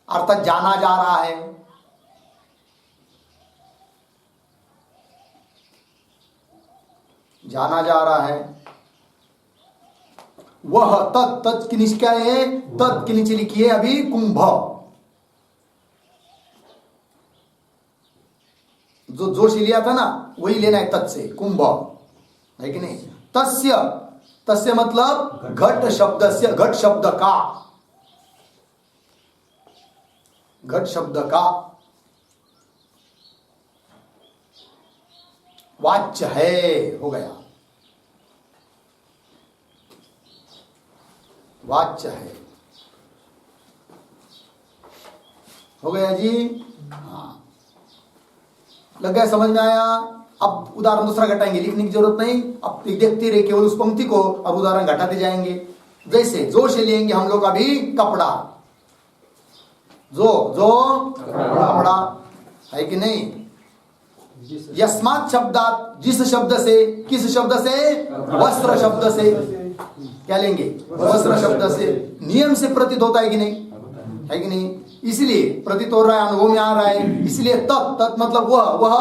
अर्थात जाना जा रहा है। जाना जा रहा है। वह तत् के नीचे क्या है? तत् के नीचे लिखिए अभी कुंभ, जो जोश लिया था ना वही लेना है, तत् से कुंभ, है कि नहीं? तस्य, तस्य मतलब घट शब्द से, घट शब्द का, घट शब्द का। वाच्य है, हो गया, वाच्य है, हो गया जी। हाँ, लग गया, समझ में आया। अब उदाहरण दूसरा घटाएंगे, लिखने की जरूरत नहीं, अब देखते रहे केवल उस पंक्ति को, अब उदाहरण घटाते जाएंगे। जैसे जो से लेंगे हम लोग अभी कपड़ा, जो कपड़ा है कि नहीं। यस्मात् शब्दात, जिस शब्द से, किस शब्द से, वस्त्र शब्द से, क्या लेंगे, वस्त्र शब्द से। नियम से प्रतीत होता है कि नहीं, है कि नहीं, इसलिए प्रतीत हो रहा है, अनुभव में आ रहा है, इसलिए तत् मतलब वह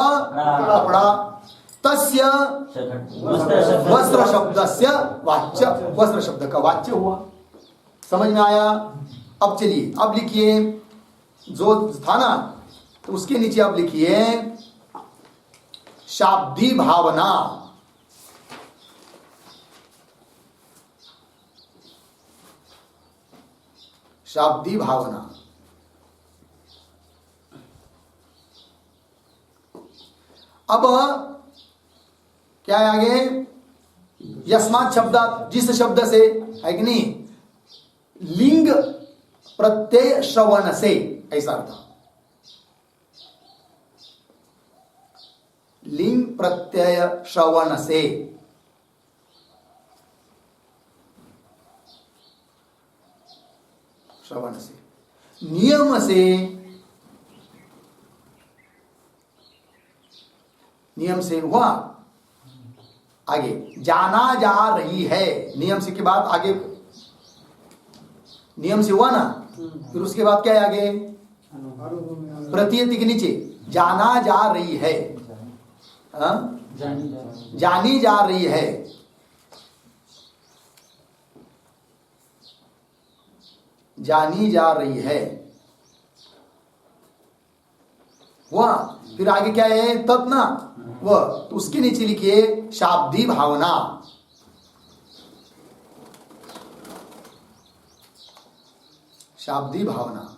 कपड़ा, तस्य वस्त्र शब्दस्य वाच्य, वस्त्र शब्द का वाच्य हुआ। समझ में आया। अब चलिए, अब लिखिए, जो था ना तो उसके नीचे अब लिखिए शाब्दी भावना। शाब्दी भावना, अब क्या है आगे, यस्मात् शब्दात्, जिस शब्द से, है कि नहीं, लिंग प्रत्यय श्रवण से, ऐसा अर्थ, लिंग प्रत्यय श्रवण से, श्रवण से, नियम से, नियम से हुआ। आगे जाना जा रही है, नियम से के बाद आगे, नियम से हुआ ना, फिर उसके बाद क्या है आगे, प्रतीयति के नीचे जाना जा रही है, जानी जा रही है, जानी जा रही है, वह, फिर आगे क्या है, तत् ना, वह, तो उसके नीचे लिखिए शाब्दी भावना। शाब्दी भावना,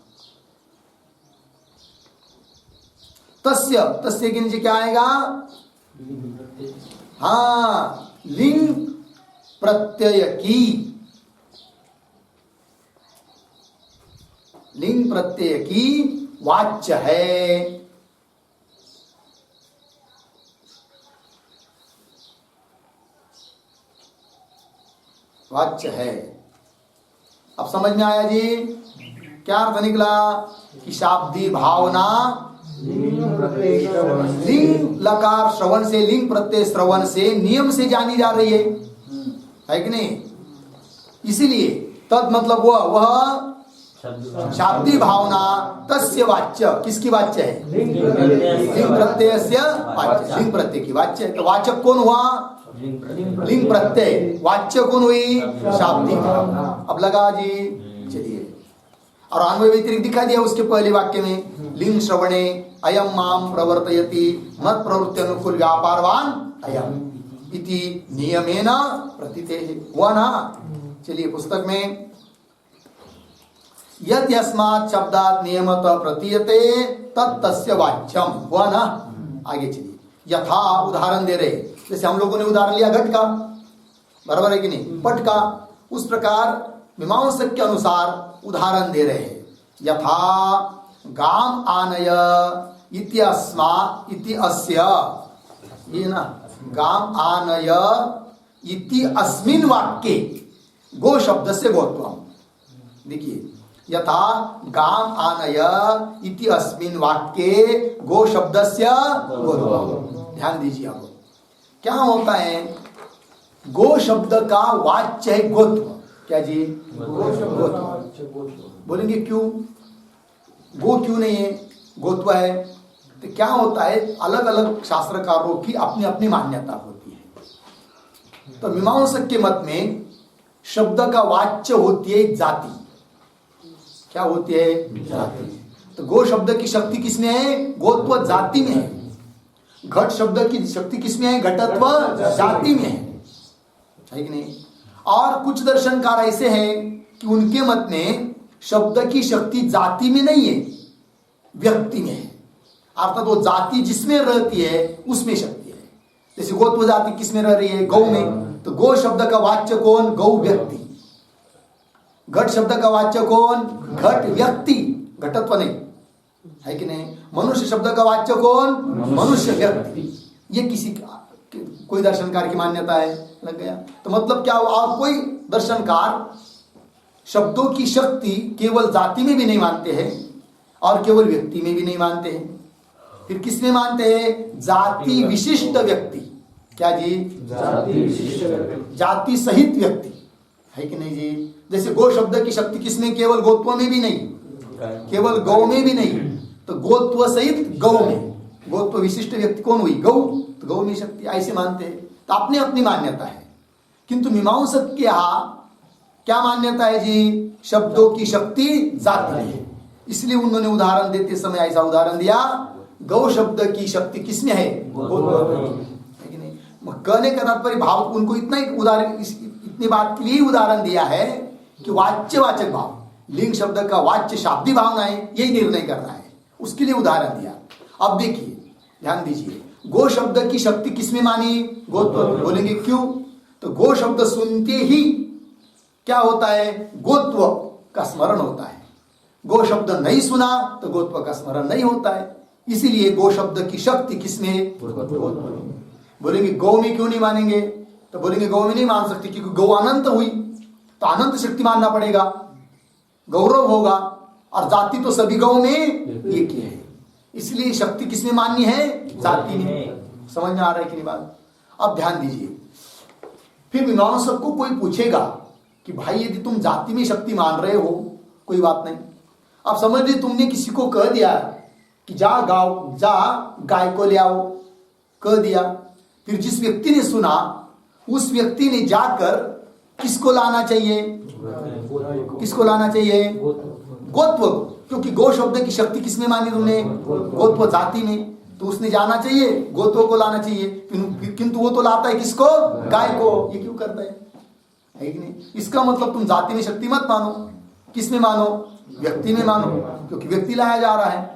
तस्य, तस्य के नीचे क्या आएगा, हाँ, लिंग प्रत्यय की, लिंग प्रत्यय की वाच्य है। वाच्य है। अब समझ में आया जी, क्या अर्थ निकला कि शाब्दी भावना, लिंग लकार श्रवण से, लिंग प्रत्यय श्रवण से, नियम से जानी जा रही है कि नहीं। इसीलिए तद मतलब वह शाब्दी भावना, तस्य वाच्य, किसकी वाच्य है, लिंग प्रत्यय से वाच्य, लिंग प्रत्यय की वाच्य। तो वाचक कौन हुआ, लिंग प्रत्यय, वाच्य कौन हुई, शाब्दी भावना। अब लगा जी, चलिए, और अन्वय व्यतिरिक्त दिखा दिया उसके पहले वाक्य में, लिंग श्रवणे अयम माम प्रवर्तयति मत प्रवृत्ति अनुकूल व्यापारवान अयम इति नियमेन प्रतीते, हुआ ना। चलिए, पुस्तक में यत् यस्मात् शब्दात् नियमतः प्रतीयते तत् तस्य वाच्यम, हुआ ना। आगे चलिए, यथा उदाहरण दे रहे, जैसे हम लोगों ने उदाहरण लिया घट का, बराबर है कि नहीं, पट का, उस प्रकार मीमांसक के अनुसार उदाहरण दे रहे हैं। यथा गाम आनय इति अस्मा इति अस्य, ये ना, गाम आनय इति अस्मिन् वाक्ये गो शब्द से गोत्वम। देखिए, यथा गाम आनय इति अस्मिन् वाक्ये गो शब्द से गोत्वम। ध्यान दीजिए, आप क्या होता है, गो शब्द का वाच्य है गोत्व। क्या जी, गोत्व। बोलेंगे क्यों, गो क्यों नहीं है, गोत्व है। तो क्या होता है, अलग अलग शास्त्रकारों की अपनी अपनी मान्यता होती है। तो मीमांसक के मत में शब्द का वाच्य होती है जाति। क्या होती है, जाति। तो गो शब्द की शक्ति किसमें है, गोत्व जाति में है। घट शब्द की शक्ति किसमें है, घटत्व जाति में है कि नहीं। और कुछ दर्शनकार ऐसे हैं कि उनके मत में शब्द की शक्ति जाति में नहीं है, व्यक्ति में है। अर्थात वो जाति जिसमें रहती है उसमें शक्ति है। जैसे गोत्व जाति किस में रह रही है? गौ में। तो गो शब्द का वाच्य कौन? गौ व्यक्ति। घट शब्द का वाच्य कौन? घट व्यक्ति, घटत्व नहीं, है कि नहीं? मनुष्य शब्द का वाच्य कौन? मनुष्य व्यक्ति। ये किसी कोई दर्शनकार की मान्यता है, लग गया। तो मतलब क्या हुआ? और कोई दर्शनकार शब्दों की शक्ति केवल जाति में भी नहीं मानते हैं और केवल व्यक्ति में भी नहीं मानते हैं, फिर किस में मानते हैं? जाति विशिष्ट व्यक्ति। क्या जी? जाति विशिष्ट व्यक्ति, जाति सहित व्यक्ति, है कि नहीं जी? जैसे गो शब्द की शक्ति किसमें? केवल गोत्व में भी नहीं, केवल गौ में भी नहीं, तो गोत्व सहित गौ में। गोत्व विशिष्ट व्यक्ति कौन हुई? गौ। तो गौ में शक्ति, ऐसे मानते हैं। तो अपनी अपनी मान्यता है। किंतु मीमांसक के यहाँ क्या मान्यता है जी? शब्दों की शक्ति जाति में है। इसलिए उन्होंने उदाहरण देते समय ऐसा उदाहरण दिया, गौ शब्द की शक्ति किसमें है? गोत्व में, है कि नहीं? कहने का तात्पर्य भाव, उनको इतना ही उदाहरण, इतनी बात के लिए उदाहरण दिया है कि वाच्यवाचक भाव, लिंग शब्द का वाच्य शाब्दी भावना है, यही निर्णय करना है, उसके लिए उदाहरण दिया। अब देखिए, ध्यान दीजिए, गो शब्द की शक्ति किसमें मानी? गोत्व में। बोलेंगे क्यों? तो गो शब्द सुनते ही क्या होता है? गोत्व का स्मरण होता है। गो शब्द नहीं सुना तो गोत्व का स्मरण नहीं होता है। इसीलिए गो शब्द की शक्ति किसमें? गोत्व में। बोलेंगे गौ में क्यों नहीं मानेंगे? तो बोलेंगे गौ में नहीं मान सकते क्योंकि गौ अनंत हुई, तो अनंत शक्ति मानना पड़ेगा, गौरव होगा, और जाति तो सभी गौ में एक ही है। इसलिए शक्ति किसमें माननी है? जाति में। समझ में आ रहा है कि नहीं बात? अब ध्यान दीजिए, फिर मीमांसक को कोई पूछेगा कि भाई यदि तुम जाति में शक्ति मान रहे हो, कोई बात नहीं, अब समझ लीजिए तुमने किसी को कह दिया कि जा गाय को ले आओ, कह दिया, फिर जिस व्यक्ति ने सुना उस व्यक्ति ने जाकर किसको लाना चाहिए? किसको लाना चाहिए? गोत्व। क्योंकि गो शब्द की शक्ति किसमें मानी तुमने? गोत्व, जाति में। तो उसने जाना चाहिए, गोत्व को लाना चाहिए, किंतु वो तो लाता है किसको? गाय को। ये क्यों करता है कि नहीं? इसका मतलब तुम जाति में शक्ति मत मानो, किसमें मानो? व्यक्ति में मानो, क्योंकि व्यक्ति लाया जा रहा है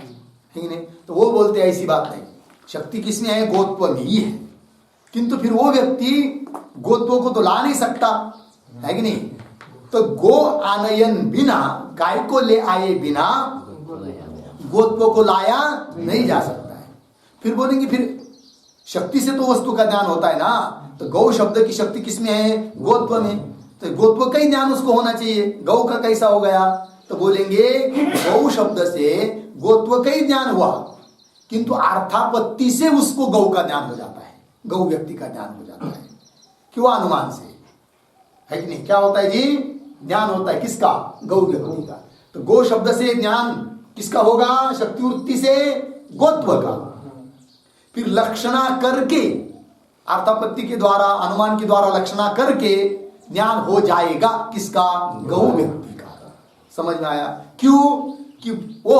कि नहीं? तो वो बोलते हैं ऐसी बात नहीं, शक्ति किसमें है? गोत्व में ही है। किंतु फिर वो व्यक्ति गोत्व को तो ला नहीं सकता, है कि नहीं? तो गो आनयन बिना, गाय को ले आए बिना गोत्व को लाया नहीं जा सकता है। फिर बोलेंगे फिर शक्ति से तो वस्तु का ज्ञान होता है ना, तो गौ शब्द की शक्ति किसमें है? गोत्व में। तो गोत्व का ही ज्ञान उसको होना चाहिए, गौ का कैसा हो गया? तो बोलेंगे गौ शब्द से गोत्व का ही ज्ञान हुआ, किंतु अर्थापत्ति से उसको गौ का ज्ञान हो जाता है, गौ व्यक्ति का ज्ञान हो जाता है। क्यों? अनुमान से, है कि नहीं? क्या होता है जी? ज्ञान होता है किसका? गौ व्यक्ति का। तो गो शब्द से ज्ञान किसका होगा? शक्ति वृत्ति से गोत्व का। फिर लक्षणा करके, अर्थापत्ति के द्वारा, अनुमान के द्वारा लक्षणा करके ज्ञान हो जाएगा किसका? गौ व्यक्ति का। समझ में आया? क्यों? कि वो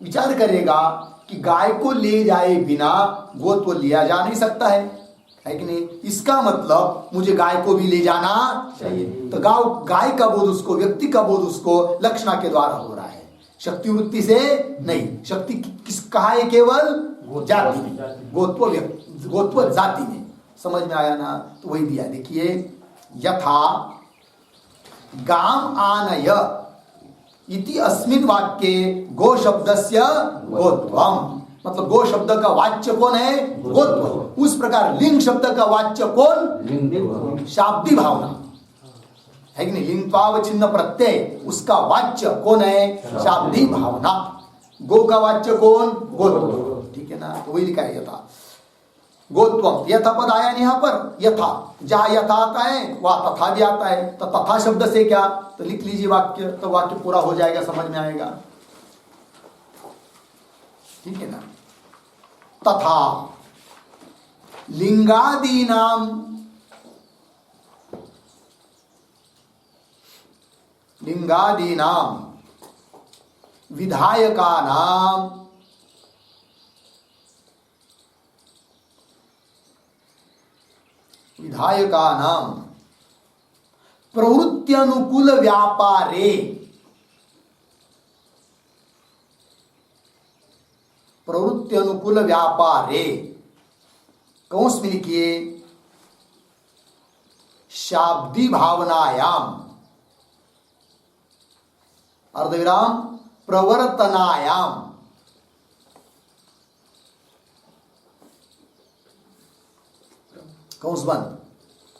विचार करेगा कि गाय को ले जाए बिना गोत्व लिया जा नहीं सकता है कि नहीं? इसका मतलब मुझे गाय को भी ले जाना चाहिए। तो गाय का बोध उसको, व्यक्ति का बोध उसको लक्षणा के द्वारा हो रहा है, शक्ति वृत्ति से नहीं। शक्ति किस कहा है? केवल जाति में, गोत्व जाति में। समझ में आया ना? तो वही दिया, देखिए, यथा गाम आनय इति अस्मिन् वाक्ये गो शब्दस्य गोत्वम, मतलब गो शब्द का वाच्य कौन है? गोत्व। उस प्रकार लिंग शब्द का वाच्य कौन? शाब्दी भावना, है कि नहीं? लिंगत्वाव छिन्न प्रत्यय, उसका वाच्य कौन है? शाब्दी भावना। गो का वाच्य कौन? गोत्व। ठीक है ना? तो वही लिखा है यथा गोत्वम। यथा पद आया यहाँ पर, यथा, जहां यथा आता है वह तथा भी आता है। तो तथा शब्द से क्या? तो लिख लीजिए वाक्य, तो वाक्य पूरा हो जाएगा, समझ में आएगा। ठीक है ना? तथा लिंगादीनाम विधायकानाम प्रवृत्त्यनुकूल व्यापारे, प्रवृत्त्यनुकूल व्यापारे कंस में लिखिए शाब्दी भावनायाम अर्धविराम प्रवर्तनायाम कंस बंद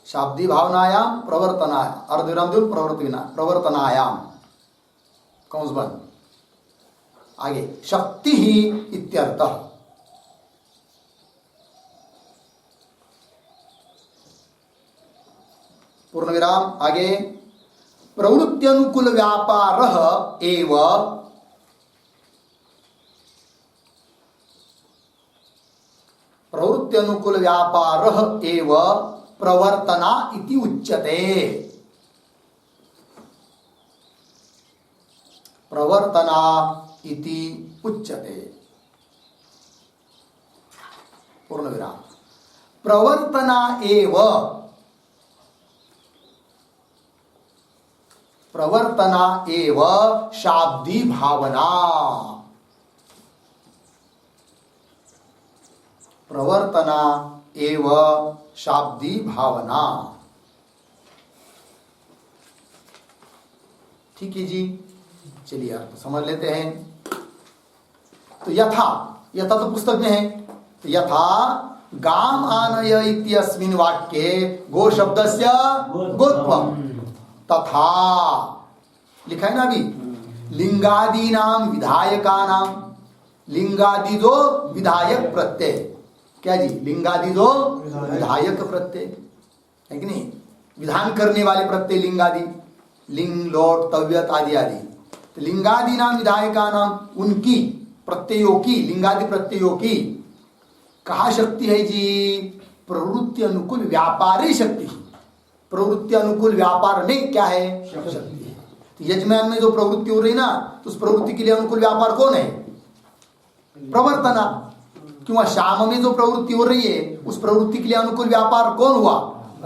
शाब्दी भावनायाम प्रवर्तनाय अर्धविराम देऊन प्रवर्तनायाम कंस बंद आगे शक्ति ही इत्यर्थः पूर्ण विराम आगे प्रवृत्त्यनुकूल व्यापारः एव प्रवृत्त्यनुकूल व्यापारः एव प्रवर्तना इति उच्यते प्रवर्तना इति उच्यते पूर्ण विराम प्रवर्तना एव प्रवर्तना एव शाब्दी भावना प्रवर्तना एव शाब्दी भावना ठीक है जी चलिए अर्थ समझ लेते हैं तो यथा यथा तो पुस्तक में है तो यथा गाम आनय इत्यस्मिन् वाक्ये गो शब्दस्य गोत्वम् तथा लिखा है ना अभी लिंगादी नाम विधायका नाम लिंगादि दो विधायक प्रत्यय क्या जी लिंगादि दो विधायक प्रत्यय है कि नहीं विधान करने वाले प्रत्यय लिंगादि लिंग लोट तव्यत आदि आदि तो लिंगादि नाम विधायका नाम उनकी प्रत्ययों की लिंगादि प्रत्ययों की कहा शक्ति है जी प्रवृत्ति अनुकूल व्यापारी शक्ति प्रवृत्ति अनुकूल व्यापार में क्या है शक्ति है तो यजमान में जो प्रवृत्ति हो रही ना तो उस प्रवृत्ति के लिए अनुकूल व्यापार कौन है प्रवर्तना क्यों श्याम में जो प्रवृत्ति हो रही है उस प्रवृत्ति के लिए अनुकूल व्यापार कौन हुआ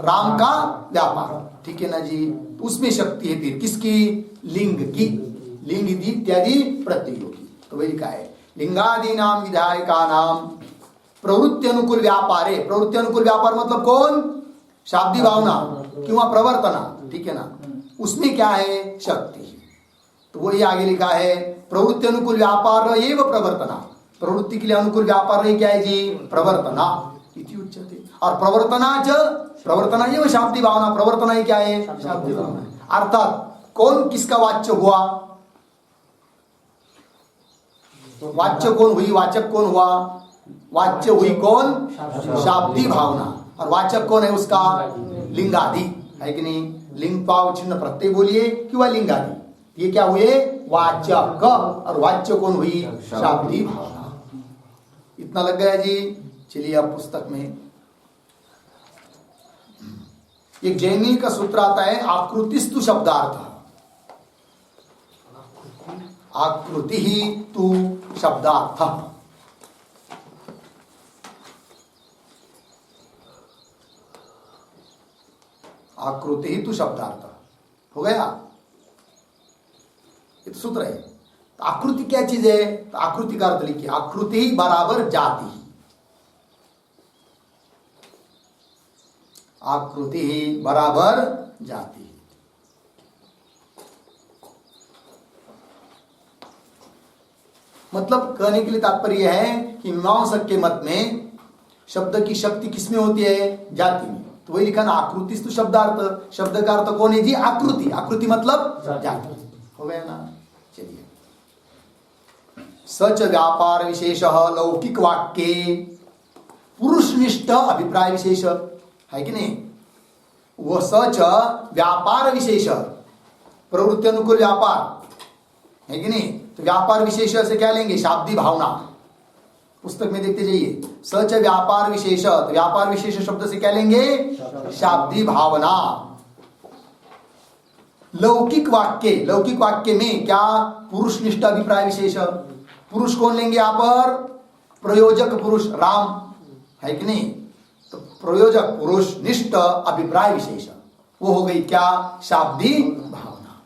राम का व्यापार ठीक है ना जी उसमें शक्ति है फिर किसकी लिंग की लिंग इत्यादि प्रत्ययों की तो वही लिखा है लिंगादि नाम विधायका नाम प्रवृत्ति अनुकूल व्यापार है प्रवृत्ति अनुकूल व्यापार मतलब कौन शाब्दी भावना क्यों प्रवर्तना ठीक है ना उसमें क्या है शक्ति तो वही आगे लिखा है प्रवृत्ति अनुकूल व्यापार एवं प्रवर्तना प्रवृत्ति के लिए अनुकूल व्यापार है क्या है जी प्रवर्तना इति उच्यते और प्रवर्तना एवं शाब्दी भावना प्रवर्तना ही क्या है शाब्दी भावना अर्थात कौन किसका वाच्य हुआ वाच्य कौन हुई वाचक कौन हुआ वाच्य हुई कौन शाब्दी भावना और वाचक कौन है उसका लिंगादि है कि नहीं लिंग पाव चिन्ह प्रत्यय बोलिए कि वह लिंगादि ये क्या हुए वाचक और वाच्य कौन हुई शाब्दी भावना इतना लग गया जी चलिए अब पुस्तक में एक जैमिनी का सूत्र आता है आकृतिस्तु शब्दार्थ आकृति ही तु शब्दार्थ आकृति ही तु शब्दार्थ हो गया ये तो सूत्र है तो आकृति क्या चीज है तो आकृति का अर्थ लिखिए आकृति बराबर जाति आकृति बराबर जाति मतलब कहने के लिए तात्पर्य है कि मीमांसक के मत में शब्द की शक्ति किसमें होती है जाति में तो वही लिखा ना आकृति तो शब्दार्थ शब्द का अर्थ कौन है जी आकृति आकृति मतलब जाति हो गया ना चलिए सच व्यापार विशेष लौकिक वाक्य पुरुषनिष्ठ अभिप्राय विशेष है कि नहीं वो सच व्यापार विशेष प्रवृत्ति अनुकूल व्यापार है कि नहीं तो व्यापार विशेष से क्या लेंगे शाब्दी भावना पुस्तक में देखते जाइए सच व्यापार विशेष तो व्यापार विशेष शब्द से क्या लेंगे शाब्दी भावना लौकिक वाक्य में क्या पुरुषनिष्ठ अभिप्राय विशेष पुरुष कौन लेंगे यहाँ पर प्रयोजक पुरुष राम है कि नहीं तो प्रयोजक पुरुष निष्ठ अभिप्राय विशेष वो हो गई क्या शाब्दी भावना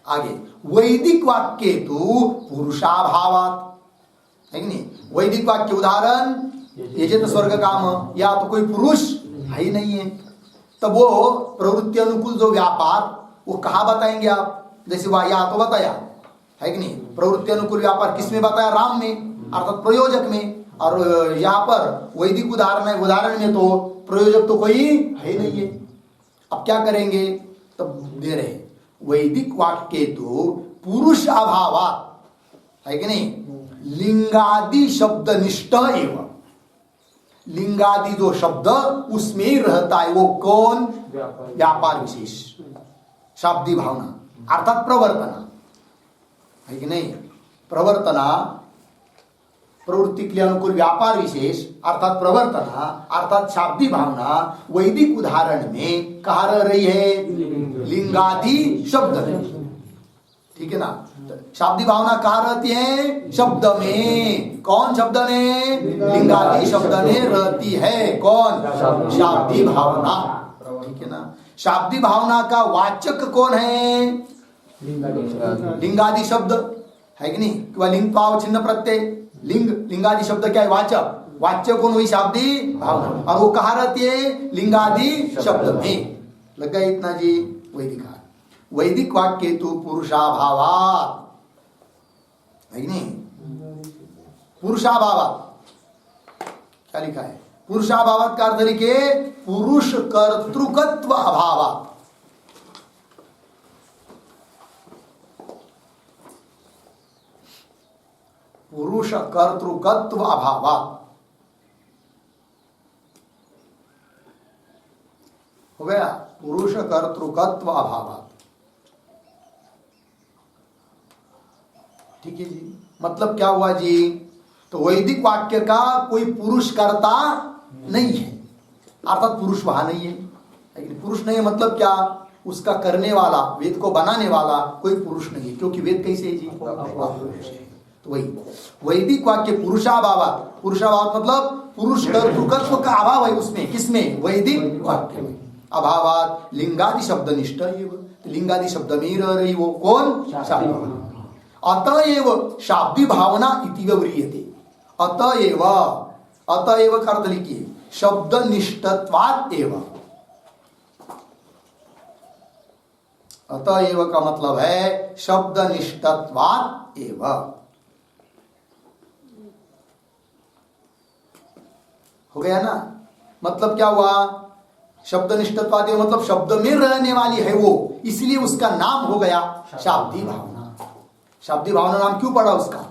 आगे वैदिक वाक्य तो पुरुषाभावात है कि नहीं। वैदिक वाक्य उदाहरण यजेत स्वर्ग काम, या तो कोई पुरुष है ही नहीं है, तब वो प्रवृत्ति अनुकूल जो व्यापार वो कहाँ बताएंगे आप? जैसे वह या तो बताया है कि नहीं, प्रवृत्ति अनुकूल व्यापार किसमें बताया? राम में, अर्थात प्रयोजक में। और यहाँ पर वैदिक उदाहरण है, उदाहरण में तो प्रयोजक तो कोई है ही नहीं है। अब क्या करेंगे? तब दे रहे वैदिक वाक्य तो पुरुष अभावात है कि नहीं, लिंगादि शब्द निष्ठ एवं, लिंगादि जो शब्द उसमें ही रहता है, वो कौन? व्यापार विशेष, शाब्दी भावना अर्थात प्रवर्तना है कि नहीं। प्रवर्तना प्रवृत्ति के लिए अनुकूल व्यापार विशेष अर्थात प्रवर्तना अर्थात शाब्दी भावना वैदिक उदाहरण में कहा रह रही है? लिंगादि शब्द में, ठीक है ना। शाब्दी भावना कहाँ रहती है? शब्द में। कौन शब्द में? लिंगादि शब्द में रहती है। कौन? शाब्दी भावना, ठीक है ना। शाब्दी भावना का वाचक कौन है? लिंगादि शब्द है कि नहीं, वह लिंग पाव चिन्ह प्रत्यय, लिंग लिंगादि शब्द क्या है? वाचक। वाच्य कौन? वही शाब्दी भावना, और वो कहाँ रहती है? लिंगादि शब्द में। लग गया इतना जी? वैदिक वैदिक वाक्य तो पुरुषाभावात है कि नहीं, पुरुषाभावात क्या लिखा है? पुरुषाभावात का अर्थ लिखे पुरुष कर्तृकत्व अभावात। पुरुष कर्तृकत्व अभावात हो गया, पुरुष कर्तृकत्व अभावात, ठीक है जी। मतलब क्या हुआ जी? तो वैदिक वाक्य का कोई पुरुष कर्ता नहीं है, अर्थात पुरुष वहां नहीं है। पुरुष नहीं है मतलब क्या? उसका करने वाला, वेद को बनाने वाला कोई पुरुष नहीं है, क्योंकि वेद कैसे है जी? पुरुष है। तो वही वैदिक वाक्य पुरुषाभावात, पुरुषाभाव मतलब पुरुष कर्तृकत्व का अभाव है उसमें। किसमें? वैदिक वाक्य में। अभावात लिंगादि शब्द निष्ठ, लिंगादि शब्द में रह रही वो कौन? शाब्दी। अतएव शाब्दी भावना इति व्यवह्रियते। अतएव, अतएव का अर्थ लिखिए शब्द निष्ठत्वात् एव। अतएव का मतलब है शब्द निष्ठत्वात् एव। हो गया ना? मतलब क्या हुआ? शब्द निष्ठत्वात् एव मतलब शब्द में रहने वाली है वो, इसलिए उसका नाम हो गया शाब्दी भावना। शाब्दी भावना नाम क्यों पड़ा उसका?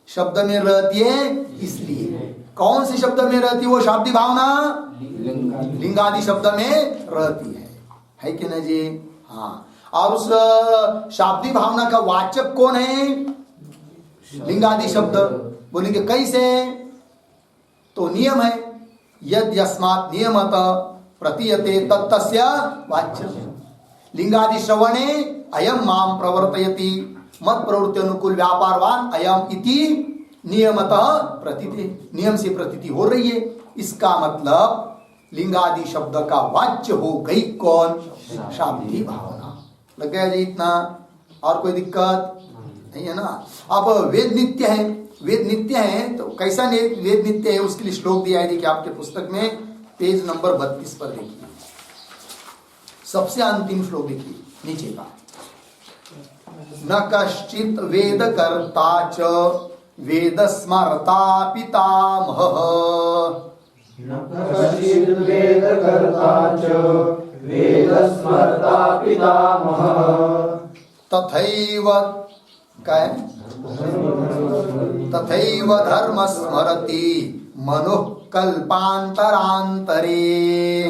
शब्द में रहती है इसलिए। कौन से शब्द में रहती है वो शाब्दी भावना? लिंगादि शब्द में रहती है कि नहीं जी? हाँ। और उस शाब्दी भावना का वाचक कौन है? लिंगादि शब्द। बोलेंगे कैसे? तो नियम है, यद यस्मात् नियमत प्रतीयते तत्तस्य वाच्यम्। लिंगादि श्रवणे अयम माम प्रवर्तयति मत प्रवृत्ति अनुकूल व्यापारवान अयम इति नियमतः प्रतीति, नियम से प्रतीति हो रही है। इसका मतलब लिंगादि शब्द का वाच्य हो गई कौन? शाब्दी भावना। लग गया जी इतना? और कोई दिक्कत नहीं है ना? अब वेद नित्य है, वेद नित्य है तो कैसा वेद नित्य है उसके लिए श्लोक दिया है, देखिए आपके पुस्तक में पेज नंबर 32 पर देखिए, सबसे अंतिम श्लोक देखिए नीचे का। न कश्चित वेद कर्ता च वेद स्मर्ता पितामहः। न कश्चित् वेद कर्ता च वेद स्मर्ता पितामहः। तथैव काय तथैव धर्म स्मरति मनुः कल्पांतरांतरे।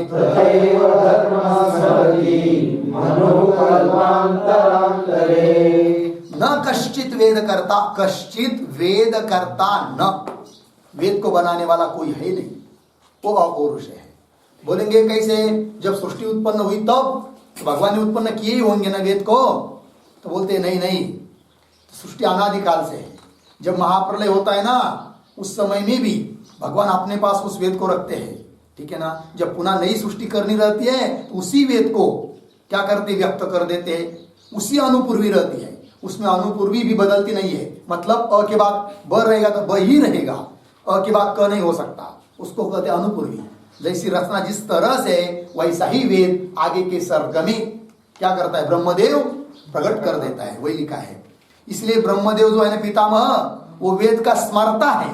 तथैव धर्म स्मरति मनुः कल्पांतरांतरे। न कश्चित वेद कर्ता, कश्चित वेद कर्ता न, वेद को बनाने वाला कोई है नहीं, वो अपौरुष है। बोलेंगे कैसे? जब सृष्टि उत्पन्न हुई तब भगवान ने उत्पन्न किए ही होंगे ना वेद को। तो बोलते नहीं नहीं, सृष्टि अनादिकाल से है। जब महाप्रलय होता है ना उस समय में भी भगवान अपने पास उस वेद को रखते हैं, ठीक है ना। जब पुनः नई सृष्टि करनी रहती है तो उसी वेद को क्या करते? व्यक्त कर देते हैं, उसी अनुपूर्वी रहती है। उसमें अनुपूर्वी भी बदलती नहीं है। मतलब अ के बाद ब रहेगा तो ब ही रहेगा, अ के बाद क नहीं हो सकता, उसको कहते हैं अनुपूर्वी। जैसी रचना जिस तरह से वैसा ही वेद आगे के सर्ग में क्या करता है, ब्रह्मदेव प्रकट कर देता है, वही लिखा है। इसलिए ब्रह्मदेव जो है ना पितामह, वो वेद का स्मर्ता है,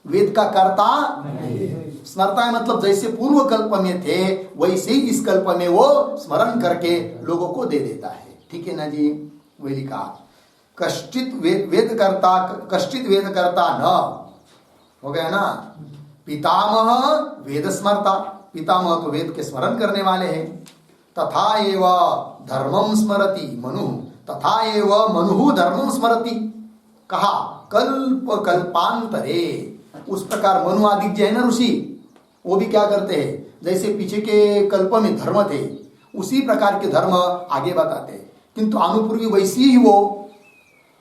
वेद का कर्ता नहीं। स्मर्ता है मतलब जैसे पूर्व कल्प में थे वैसे ही इस कल्प में वो स्मरण करके लोगों को दे देता है। ठीक है ना जी, वही लिखा। कष्टित वेद करता, कष्टित वेद करता न, हो गया ना। पितामह वेद स्मर्ता, पितामह तो वेद के स्मरण करने वाले हैं। तथा एव धर्मम स्मरति मनु, तथा एव मनु धर्मम स्मरति, कहा कल्प कल्पांतरे। उस प्रकार मनु आदि जो है ना ऋषि, वो भी क्या करते हैं, जैसे पीछे के कल्प में धर्म थे उसी प्रकार के धर्म आगे बताते हैं, किंतु अनुपूर्वी वैसी ही वो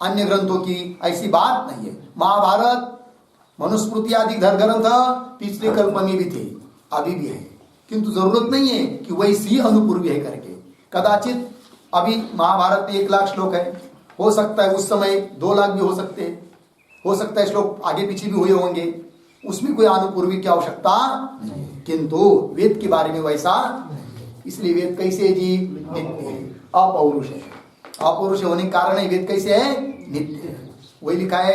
अन्य ग्रंथों की ऐसी बात नहीं है। महाभारत मनुस्मृति आदि ग्रंथ पिछले कल्प में भी थे, अभी भी है, किंतु जरूरत नहीं है कि वैसी अनुपूर्वी है करके। कदाचित अभी महाभारत में 1 लाख श्लोक है, हो सकता है उस समय 2 लाख भी हो सकते हैं, हो सकता है श्लोक आगे पीछे भी हुए होंगे, उसमें कोई अनुपूर्वी की आवश्यकता नहीं, किंतु वेद के बारे में वैसा। इसलिए वेद कैसे है जी, नित्य है, अपौरुष है। अपौरुष होने के कारण ही वेद कैसे है, नित्य है। वही लिखा है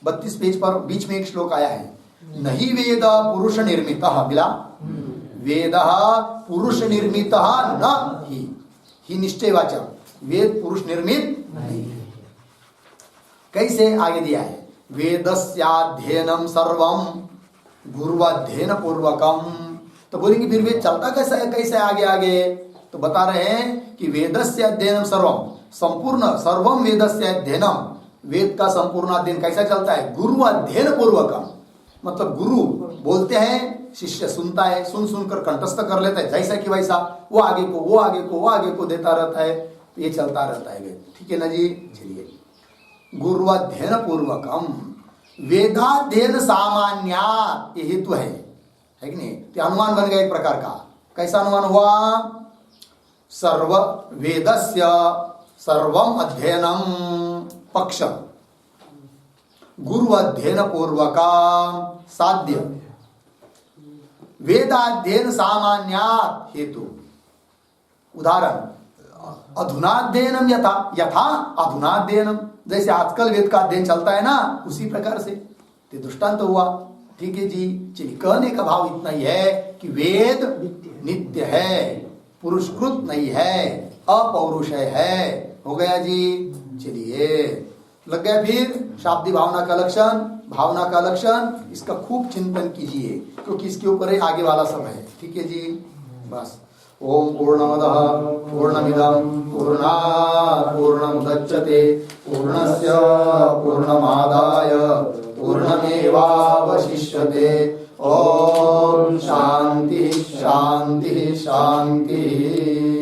32 पेज पर बीच में एक श्लोक आया है, नहीं वेद पुरुष निर्मित, मिला, वेद पुरुष निर्मित न ही निश्चयवाचक, वेद पुरुष निर्मित नहीं। कैसे आगे दिया है, वेदस्याध्ययनम सर्वम गुरुवाध्ययन पूर्वकम। तो बोलेंगे फिर वेद चलता कैसा है, कैसे आगे आगे, तो बता रहे हैं कि वेदस्य अध्ययनम सर्वम, संपूर्ण सर्वम वेदस्य अध्ययनम, वेद का संपूर्ण अध्ययन कैसा चलता है, गुरु अध्ययन पूर्वकम। मतलब गुरु बोलते हैं, शिष्य सुनता है, सुन सुनकर कंठस्थ कर लेता है, जैसा कि वैसा वो आगे को वो आगे को वो आगे को देता रहता है, ये चलता रहता है वेद। ठीक है ना जी, चलिए। गुरुवाध्ययन पूर्वकम वेदाध्ययन सामान्यात्, ये हेतु है कि नहीं, तो अनुमान बन गया एक प्रकार का। कैसा अनुमान हुआ, सर्व वेदस्य सर्वम अध्ययनम पक्ष गुरु अध्ययन पूर्वका साध्य, वेदाध्ययन सामान्यात् हेतु। उदाहरण, अधुनाध्ययनम यथा, यथा अधुनाध्ययनम, जैसे आजकल वेद का अध्ययन चलता है ना उसी प्रकार से, तो दृष्टांत हुआ। ठीक है जी, चलिए। कहने का भाव इतना ही है कि वेद नित्य है, पुरुषकृत नहीं है, अपौरुष है। हो गया जी, चलिए। लग गया फिर शाब्दिक भावना का लक्षण, भावना का लक्षण, इसका खूब चिंतन कीजिए क्योंकि इसके ऊपर ही आगे वाला सब है। ठीक है जी, बस। ओम पूर्णमदः पूर्णमिदं पूर्णात् पूर्णमुदच्यते पूर्णस्य पूर्णमादाय पूर्णमेवावशिष्यते। ओम शांति शांति शांति।